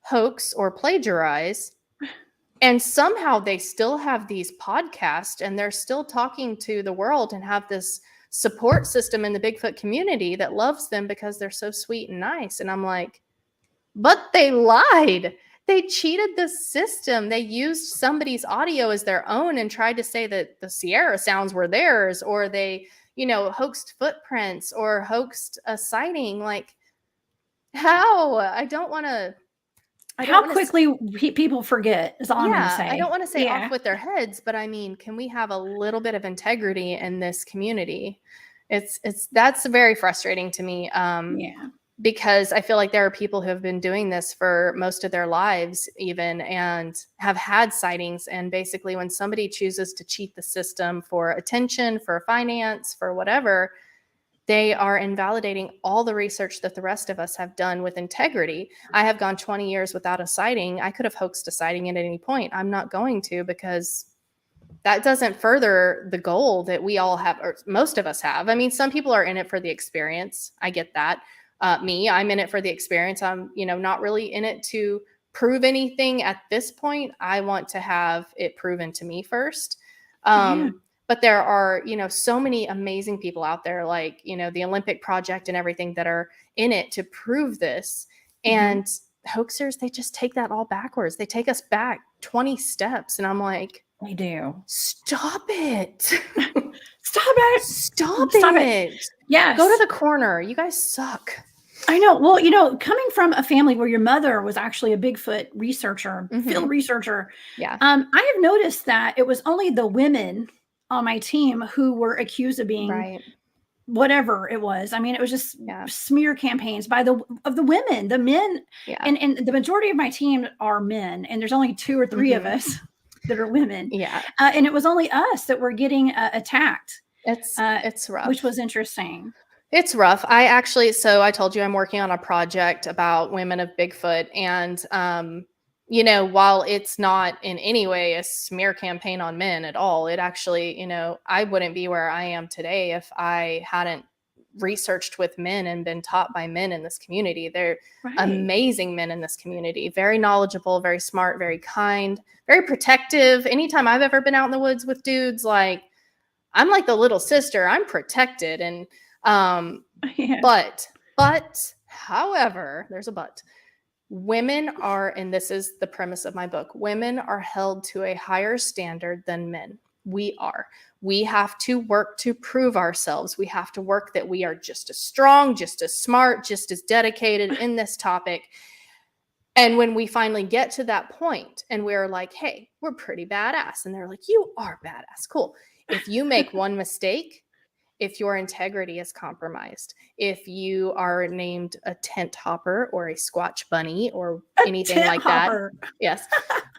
Speaker 2: hoax or plagiarize, and somehow they still have these podcasts, and they're still talking to the world and have this support system in the Bigfoot community that loves them because they're so sweet and nice. And I'm like, but they lied. They cheated the system. They used somebody's audio as their own and tried to say that the Sierra sounds were theirs, or they, hoaxed footprints or hoaxed a sighting. Like, how? I don't want to.
Speaker 1: How quickly people forget is all I'm going to say.
Speaker 2: I don't want to say off with their heads, but I mean, can we have a little bit of integrity in this community? That's very frustrating to me. Because I feel like there are people who have been doing this for most of their lives even, and have had sightings. And basically when somebody chooses to cheat the system for attention, for finance, for whatever, they are invalidating all the research that the rest of us have done with integrity. I have gone 20 years without a sighting. I could have hoaxed a sighting at any point. I'm not going to, because that doesn't further the goal that we all have, or most of us have. I mean, some people are in it for the experience. I get that. I'm in it for the experience. I'm, not really in it to prove anything at this point. I want to have it proven to me first. But there are, so many amazing people out there, like, the Olympic Project and everything, that are in it to prove this. And hoaxers, they just take that all backwards. They take us back 20 steps. And I'm like,
Speaker 1: they do.
Speaker 2: Stop it.
Speaker 1: Stop it.
Speaker 2: Stop it.
Speaker 1: Yes.
Speaker 2: Go to the corner. You guys suck.
Speaker 1: I know. Well, coming from a family where your mother was actually a Bigfoot researcher, field researcher.
Speaker 2: Yeah.
Speaker 1: I have noticed that it was only the women on my team who were accused of being whatever it was. I mean, it was just smear campaigns of the women. The men, and the majority of my team are men, and there's only 2 or 3 of us that are women.
Speaker 2: Yeah.
Speaker 1: And it was only us that were getting attacked.
Speaker 2: It's rough.
Speaker 1: Which was interesting.
Speaker 2: It's rough. I told you I'm working on a project about women of Bigfoot. And, while it's not in any way a smear campaign on men at all, it actually, I wouldn't be where I am today if I hadn't researched with men and been taught by men in this community. They're amazing men in this community, very knowledgeable, very smart, very kind, very protective. Anytime I've ever been out in the woods with dudes, like, I'm like the little sister. I'm protected. And, but however, there's a but. Women are, and this is the premise of my book, women are held to a higher standard than men. We are. We have to work to prove ourselves. We have to work that we are just as strong, just as smart, just as dedicated in this topic. And when we finally get to that point and we're like, hey, we're pretty badass. And they're like, you are badass. Cool. If you make one mistake, if your integrity is compromised, if you are named a tent hopper or a squatch bunny or anything like hopper. That. Yes.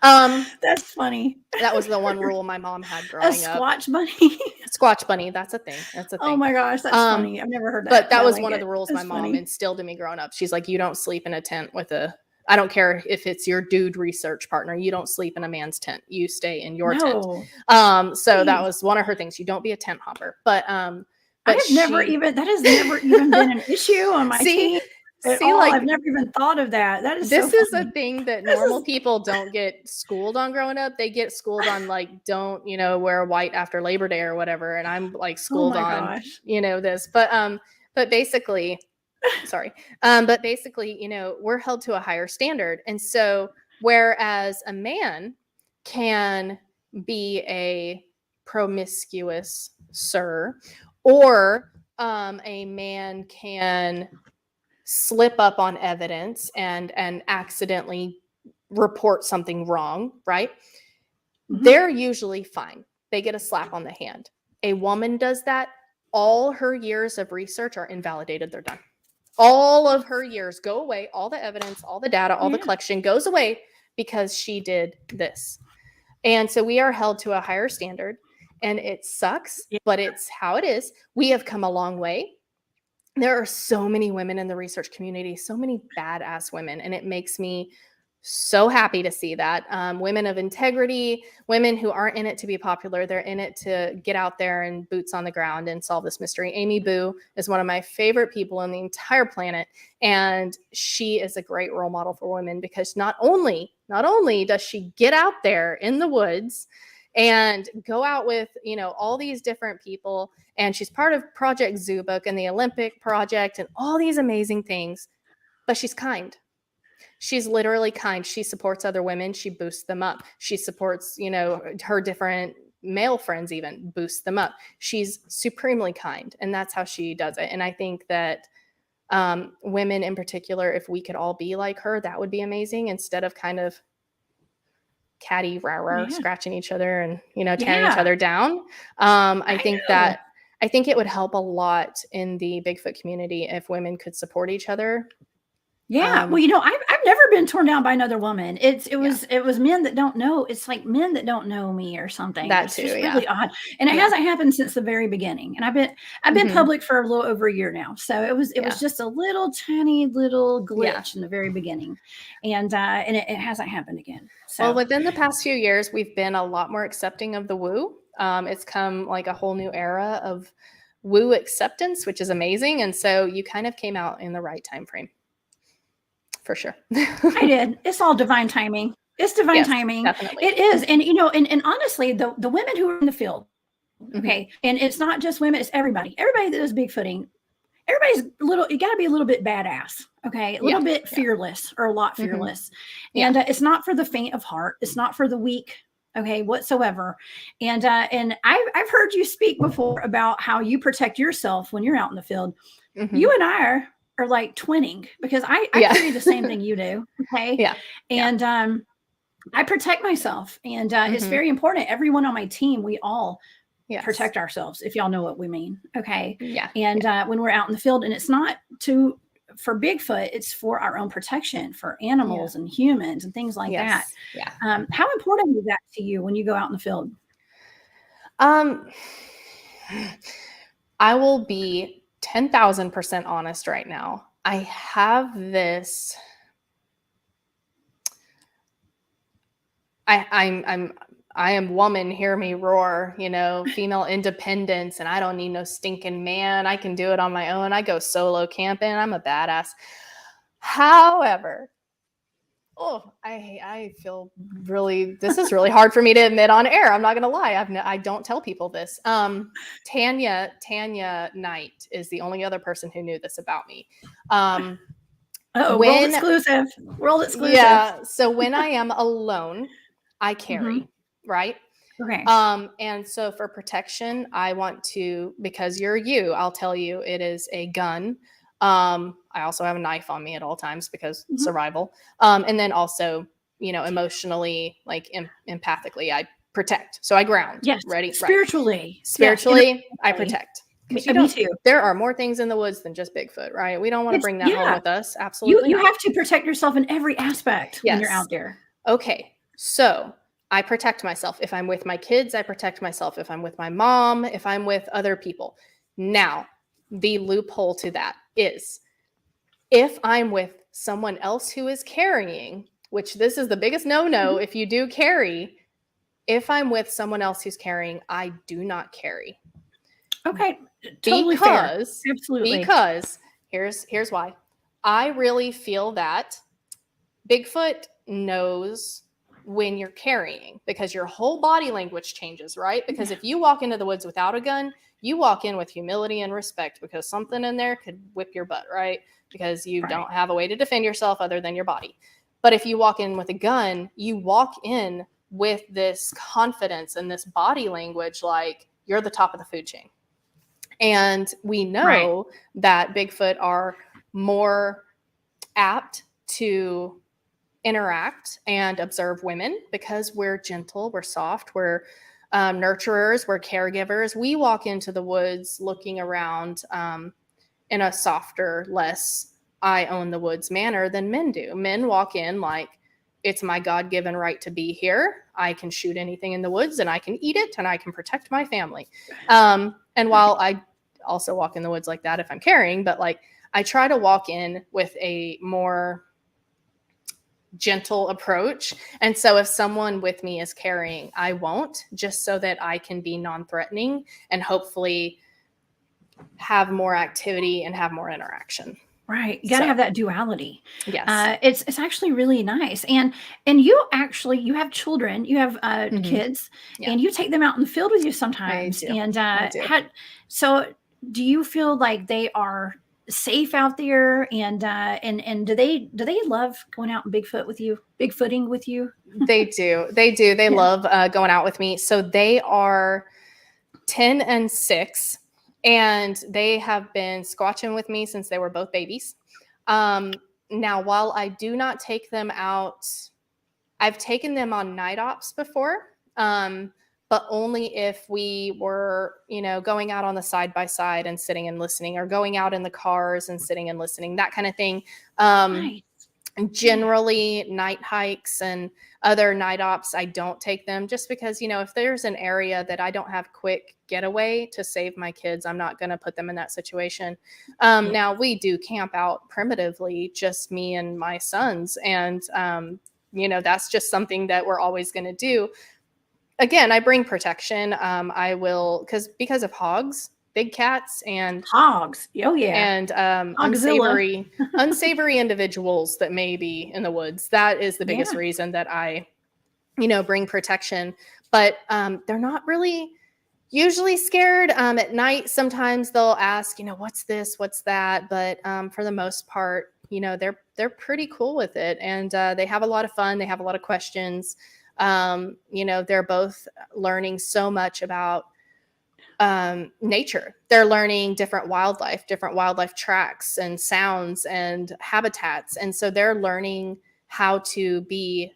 Speaker 1: That's funny.
Speaker 2: That was the one rule my mom had growing up.
Speaker 1: A squatch bunny?
Speaker 2: Squatch bunny. That's a thing.
Speaker 1: Oh my gosh. That's funny. I've never heard that.
Speaker 2: But that was one of the rules my mom instilled in me growing up. She's like, you don't sleep in a tent with I don't care if it's your dude research partner. You don't sleep in a man's tent. You stay in your tent. So that was one of her things. You don't be a tent hopper. But that has never even been an issue on my team. Like,
Speaker 1: I've never even thought of that. That is
Speaker 2: this is a thing that normal people don't get schooled on growing up. They get schooled on, like, don't, wear white after Labor Day or whatever. And I'm like schooled on, this, but basically, we're held to a higher standard. And so whereas a man can be a promiscuous or a man can slip up on evidence and accidentally report something wrong, right? They're usually fine. They get a slap on the hand. A woman does that, all her years of research are invalidated. They're done. All of her years go away. All the evidence, all the data, all the collection goes away because she did this. And so we are held to a higher standard. And it sucks, but it's how it is. We have come a long way. There are so many women in the research community, so many badass women, and it makes me so happy to see that. Women of integrity, women who aren't in it to be popular, they're in it to get out there and boots on the ground and solve this mystery. Amy Boo is one of my favorite people on the entire planet, and she is a great role model for women because not only does she get out there in the woods and go out with, all these different people. And she's part of Project Zoo Book and the Olympic Project and all these amazing things, but she's kind. She's literally kind. She supports other women. She boosts them up. She supports, her different male friends even boosts them up. She's supremely kind. And that's how she does it. And I think that women in particular, if we could all be like her, that would be amazing instead of kind of catty scratching each other and tearing each other down. I think it would help a lot in the Bigfoot community if women could support each other
Speaker 1: Yeah. Well, I've never been torn down by another woman. It was men that don't know. It's like men that don't know me or something.
Speaker 2: That
Speaker 1: it's
Speaker 2: too,
Speaker 1: just really odd. And it hasn't happened since the very beginning. And I've been public for a little over a year now. So it was just a little tiny little glitch in the very beginning. And it hasn't happened again. So
Speaker 2: well, within the past few years, we've been a lot more accepting of the woo. It's come like a whole new era of woo acceptance, which is amazing. And so you kind of came out in the right time frame. For sure.
Speaker 1: I did. It's all divine timing. It's divine timing.
Speaker 2: Definitely.
Speaker 1: It is. And, and honestly, the women who are in the field, okay, and it's not just women, it's everybody. Everybody that does Bigfooting, everybody's you got to be a little bit badass, okay? A little bit fearless or a lot fearless. And it's not for the faint of heart. It's not for the weak, okay, whatsoever. And I've heard you speak before about how you protect yourself when you're out in the field. You and I are like twinning because I carry the same thing you do. Okay.
Speaker 2: Yeah.
Speaker 1: And I protect myself. And it's very important. Everyone on my team, we all protect ourselves, if y'all know what we mean. Okay.
Speaker 2: Yeah.
Speaker 1: And when we're out in the field, and it's not for Bigfoot, it's for our own protection, for animals and humans and things like that.
Speaker 2: Yeah.
Speaker 1: How important is that to you when you go out in the field?
Speaker 2: I will be 10,000% honest right now. I have this. I am woman, hear me roar, female independence, and I don't need no stinking man. I can do it on my own. I go solo camping. I'm a badass. However, I feel this is really hard for me to admit on air. I'm not going to lie. I don't tell people this. Tanya Knight is the only other person who knew this about me.
Speaker 1: World exclusive. World exclusive.
Speaker 2: Yeah. So when I am alone, I carry, right?
Speaker 1: Okay.
Speaker 2: And so for protection, I want to, because I'll tell you, it is a gun. I also have a knife on me at all times because survival. And then also, emotionally, like empathically, I protect. So I ground.
Speaker 1: Yes.
Speaker 2: Ready?
Speaker 1: Spiritually.
Speaker 2: Right. Spiritually, I protect.
Speaker 1: Me too.
Speaker 2: There are more things in the woods than just Bigfoot, right? We don't want to bring that home with us. Absolutely.
Speaker 1: You have to protect yourself in every aspect when you're out there.
Speaker 2: Okay. So I protect myself. If I'm with my kids, I protect myself. If I'm with my mom, if I'm with other people. Now, the loophole to that is if I'm with someone else who is carrying, which this is the biggest no-no if you do carry, if I'm with someone else who's carrying, I do not carry.
Speaker 1: Okay. Totally fair. Absolutely.
Speaker 2: Because here's why. I really feel that Bigfoot knows when you're carrying because your whole body language changes, right? Because if you walk into the woods without a gun, you walk in with humility and respect because something in there could whip your butt, right? Because you don't have a way to defend yourself other than your body. But if you walk in with a gun, you walk in with this confidence and this body language like you're the top of the food chain. And we know that Bigfoot are more apt to interact and observe women because we're gentle, we're soft, we're nurturers, we're caregivers. We walk into the woods looking around in a softer, less I own the woods manner than men do. Men walk in like it's my God-given right to be here. I can shoot anything in the woods and I can eat it and I can protect my family. And while I also walk in the woods like that if I'm carrying, but like I try to walk in with a more gentle approach. And so if someone with me is carrying, I won't, just so that I can be non-threatening and hopefully have more activity and have more interaction.
Speaker 1: Right. You got to have that duality.
Speaker 2: Yes.
Speaker 1: It's actually really nice. And you have children, you have kids, and you take them out in the field with you sometimes.
Speaker 2: I do.
Speaker 1: And so do you feel like they are safe out there? And do they love going out and Bigfooting with you?
Speaker 2: They do. They love going out with me. So they are 10 and 6. And they have been squatching with me since they were both babies. Now, while I do not take them out, I've taken them on night ops before, but but only if we were, going out on the side by side and sitting and listening, or going out in the cars and sitting and listening, that kind of thing.
Speaker 1: Nice.
Speaker 2: Generally, night hikes and other night ops, I don't take them, just because, if there's an area that I don't have quick getaway to save my kids, I'm not going to put them in that situation. Now, we do camp out primitively, just me and my sons. And, that's just something that we're always going to do. Again, I bring protection. I will, because of hogs, big cats, and
Speaker 1: hogs. Oh yeah.
Speaker 2: And unsavory individuals that may be in the woods. That is the biggest reason that I, bring protection. But they're not really usually scared. At night, sometimes they'll ask, what's this, what's that? But for the most part, they're pretty cool with it, and they have a lot of fun. They have a lot of questions. They're both learning so much about nature. They're learning different wildlife tracks and sounds and habitats. And so they're learning how to be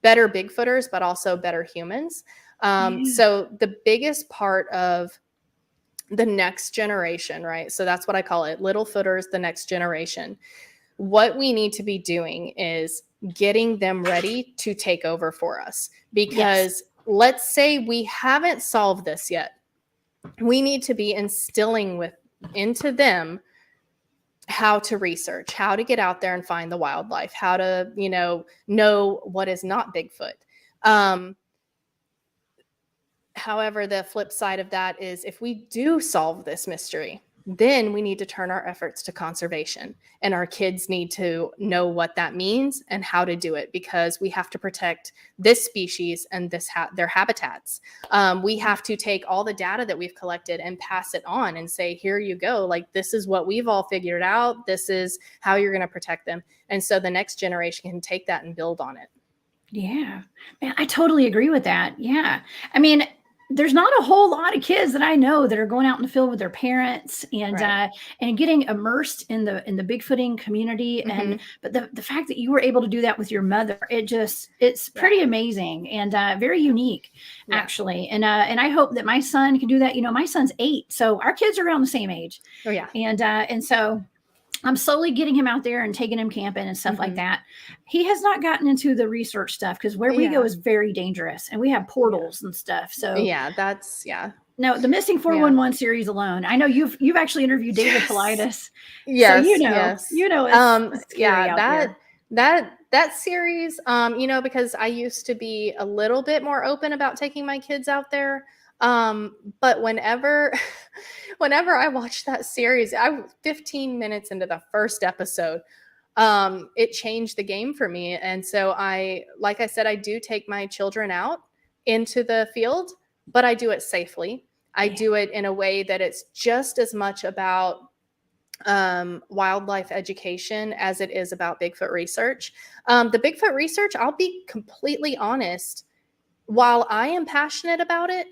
Speaker 2: better Bigfooters, but also better humans. So the biggest part of the next generation, right? So that's what I call it, little footers, the next generation. What we need to be doing is getting them ready to take over for us, because let's say we haven't solved this yet. We need to be instilling into them how to research, how to get out there and find the wildlife, how to, know what is not Bigfoot. However, the flip side of that is, if we do solve this mystery, then we need to turn our efforts to conservation, and our kids need to know what that means and how to do it, because we have to protect this species and their habitats. We have to take all the data that we've collected and pass it on and say, here you go. Like, this is what we've all figured out. This is how you're going to protect them. And so the next generation can take that and build on it.
Speaker 1: Yeah, man, I totally agree with that. Yeah. I mean, there's not a whole lot of kids that I know that are going out in the field with their parents and getting immersed in the Bigfooting community. And but the fact that you were able to do that with your mother, it's pretty amazing and very unique, actually. And I hope that my son can do that. My son's 8, so our kids are around the same age.
Speaker 2: Oh yeah.
Speaker 1: And so I'm slowly getting him out there and taking him camping and stuff like that. He has not gotten into the research stuff, because where we go is very dangerous, and we have portals and stuff. So no, the Missing 411 series alone. I know you've actually interviewed David Politis.
Speaker 2: Yes.
Speaker 1: So
Speaker 2: that series, because I used to be a little bit more open about taking my kids out there. But whenever I watched that series, 15 minutes into the first episode, it changed the game for me. And so like I said, I do take my children out into the field, but I do it safely. I do it in a way that it's just as much about wildlife education as it is about Bigfoot research. The Bigfoot research, I'll be completely honest, while I am passionate about it,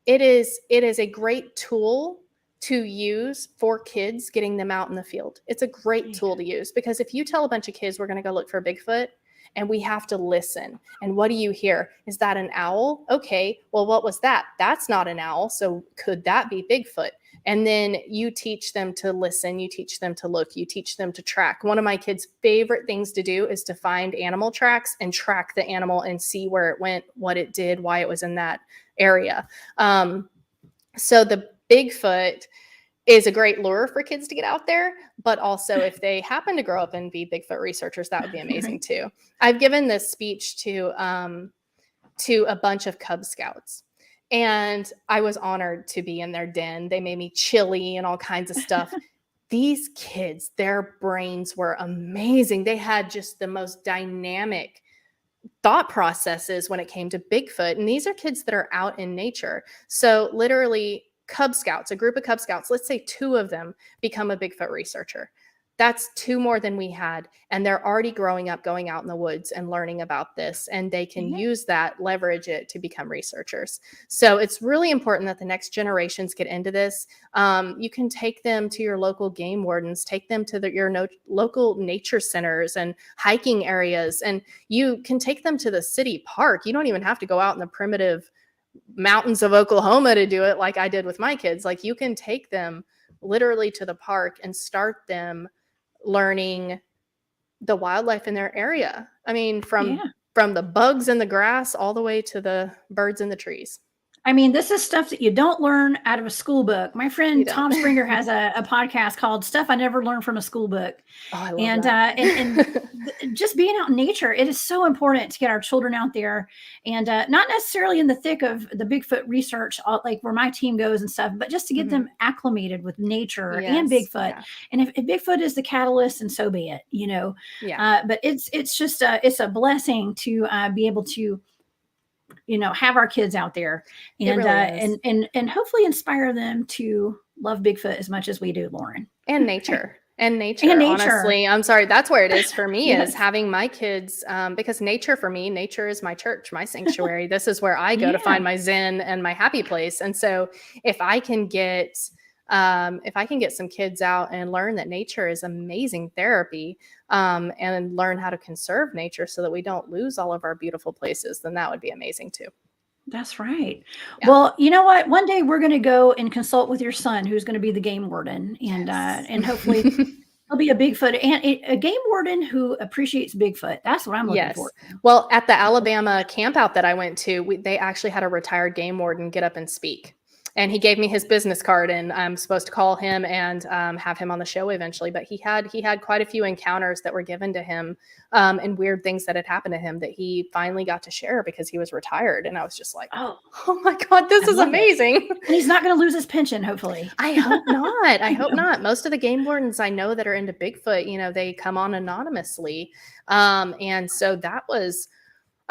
Speaker 2: it is a great tool to use for kids, getting them out in the field. It's a great tool to use, because if you tell a bunch of kids we're going to go look for Bigfoot, and we have to listen, and what do you hear? Is that an owl? Okay, well, what was that? That's not an owl, so could that be Bigfoot? And then you teach them to listen, you teach them to look, you teach them to track. One of my kids' favorite things to do is to find animal tracks and track the animal and see where it went, what it did, why it was in that area. So the Bigfoot is a great lure for kids to get out there, but also if they happen to grow up and be Bigfoot researchers, that would be amazing too. I've given this speech to a bunch of Cub Scouts, and I was honored to be in their den. They made me chili and all kinds of stuff. These kids, their brains were amazing. They had just the most dynamic thought processes when it came to Bigfoot. And these are kids that are out in nature. So literally, Cub Scouts, a group of Cub Scouts, let's say 2 of them become a Bigfoot researcher. That's 2 more than we had. And they're already growing up, going out in the woods and learning about this. And they can use that, leverage it to become researchers. So it's really important that the next generations get into this. You can take them to your local game wardens, take them to your local nature centers and hiking areas. And you can take them to the city park. You don't even have to go out in the primitive mountains of Oklahoma to do it like I did with my kids. Like, you can take them literally to the park and start them learning the wildlife in their area. I mean, from the bugs in the grass all the way to the birds in the trees.
Speaker 1: I mean, this is stuff that you don't learn out of a school book. My friend Tom Springer has a podcast called Stuff I Never Learned from a School Book.
Speaker 2: Oh, I love that.
Speaker 1: And just being out in nature, it is so important to get our children out there, and not necessarily in the thick of the Bigfoot research, like where my team goes and stuff, but just to get them acclimated with nature and Bigfoot. Yeah. And if Bigfoot is the catalyst, and so be it, you know. Yeah. But it's just it's a blessing to be able to, you know, have our kids out there and really and hopefully inspire them to love Bigfoot as much as we do, Lauren.
Speaker 2: And nature. And nature, honestly. I'm sorry. That's where it is for me, is having my kids, because nature for me, nature is my church, my sanctuary. This is where I go to find my zen and my happy place. And so if I can get some kids out and learn that nature is amazing therapy, and learn how to conserve nature so that we don't lose all of our beautiful places, then that would be amazing too.
Speaker 1: That's right. Yeah. Well, you know what? One day we're going to go and consult with your son, who's going to be the game warden, and hopefully he'll be a Bigfoot and a game warden who appreciates Bigfoot. That's what I'm looking for.
Speaker 2: Well, at the Alabama camp out that I went to, they actually had a retired game warden get up and speak. And he gave me his business card, and I'm supposed to call him and have him on the show eventually. But he had quite a few encounters that were given to him, and weird things that had happened to him that he finally got to share because he was retired. And I was just like, oh my God, this is amazing.
Speaker 1: And he's not going to lose his pension, hopefully.
Speaker 2: I hope not. I hope not. Most of the game wardens I know that are into Bigfoot, you know, they come on anonymously. And so that was...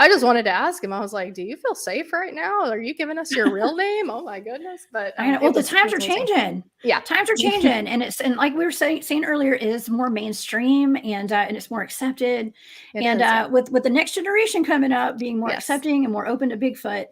Speaker 2: I just wanted to ask him. I was like, do you feel safe right now? Are you giving us your real name? Oh my goodness. But
Speaker 1: I know. Well, the times are changing. Yeah. Times are changing. And like we were saying earlier, it is more mainstream and it's more accepted. With the next generation coming up being more accepting and more open to Bigfoot.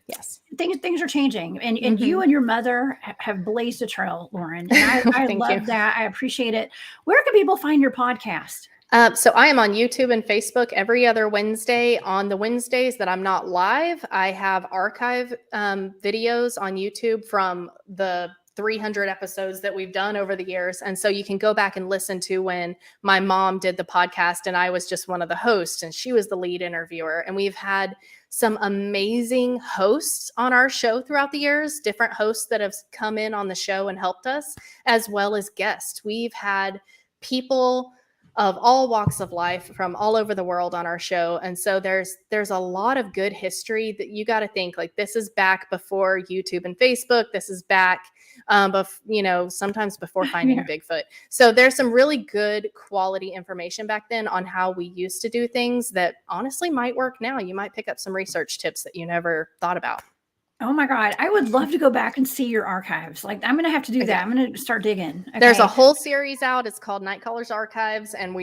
Speaker 1: Yes. Things are changing. And you and your mother have blazed a trail, Lauren. And I love that. I appreciate it. Where can people find your podcast?
Speaker 2: So I am on YouTube and Facebook every other Wednesday. On the Wednesdays that I'm not live, I have archive videos on YouTube from the 300 episodes that we've done over the years. And so you can go back and listen to when my mom did the podcast and I was just one of the hosts and she was the lead interviewer. And we've had some amazing hosts on our show throughout the years, different hosts that have come in on the show and helped us, as well as guests. We've had people of all walks of life from all over the world on our show. And so there's a lot of good history that you got to think, like, this is back before YouTube and Facebook. This is back, sometimes before finding Bigfoot. So there's some really good quality information back then on how we used to do things that honestly might work now. You might pick up some research tips that you never thought about.
Speaker 1: Oh my God. I would love to go back and see your archives. Like, I'm going to have to do that. I'm going to start digging. Okay.
Speaker 2: There's a whole series out. It's called Nite Callers Archives. And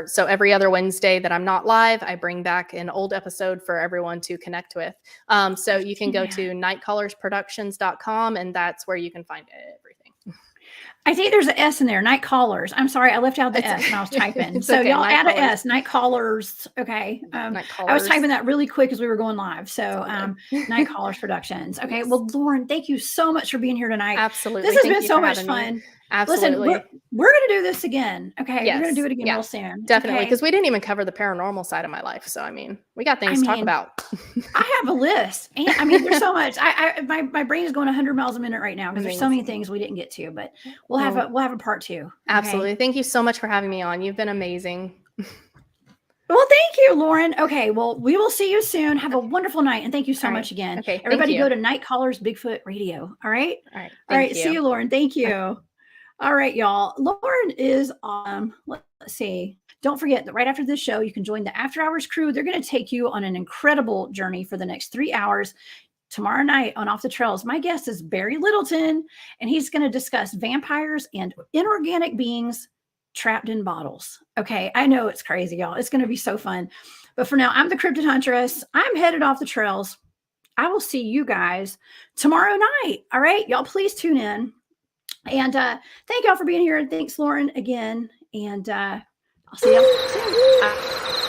Speaker 2: so every other Wednesday that I'm not live, I bring back an old episode for everyone to connect with. So you can go to nitecallersproductions.com and that's where you can find everything.
Speaker 1: I think there's an S in there, Nite Callers. I'm sorry, I left out the S when I was typing. So y'all add an S, Nite Callers. Okay.
Speaker 2: Nite Callers.
Speaker 1: I was typing that really quick as we were going live. So Nite Callers Productions. Okay. Yes. Well, Lauren, thank you so much for being here tonight.
Speaker 2: Absolutely.
Speaker 1: This has been so much fun.
Speaker 2: Me. Absolutely.
Speaker 1: Listen, we're going to do this again. Okay.
Speaker 2: Yes.
Speaker 1: We're going to do it again real soon.
Speaker 2: Definitely. Because we didn't even cover the paranormal side of my life. So, I mean, we got things to talk about.
Speaker 1: I have a list. And I mean, there's so much. My brain is going 100 miles a minute right now because there's so many things we didn't get to, but we'll have a part 2. Okay?
Speaker 2: Absolutely. Thank you so much for having me on. You've been amazing.
Speaker 1: Well, thank you, Lauren. Okay, well, we will see you soon. Have a wonderful night, and thank you so much again.
Speaker 2: Okay,
Speaker 1: everybody go to Nite Callers Bigfoot Radio. All right?
Speaker 2: All
Speaker 1: right. See you, Lauren. Thank you. All right, y'all. Lauren is on, let's see. Don't forget that right after this show, you can join the After Hours crew. They're going to take you on an incredible journey for the next 3 hours. Tomorrow night on Off the Trails, my guest is Barry Littleton, and he's going to discuss vampires and inorganic beings trapped in bottles. Okay, I know it's crazy, y'all. It's going to be so fun. But for now, I'm the Cryptid Huntress. I'm headed off the trails. I will see you guys tomorrow night. All right, y'all, please tune in. And thank y'all for being here. And thanks, Lauren, again. And I'll see y'all soon.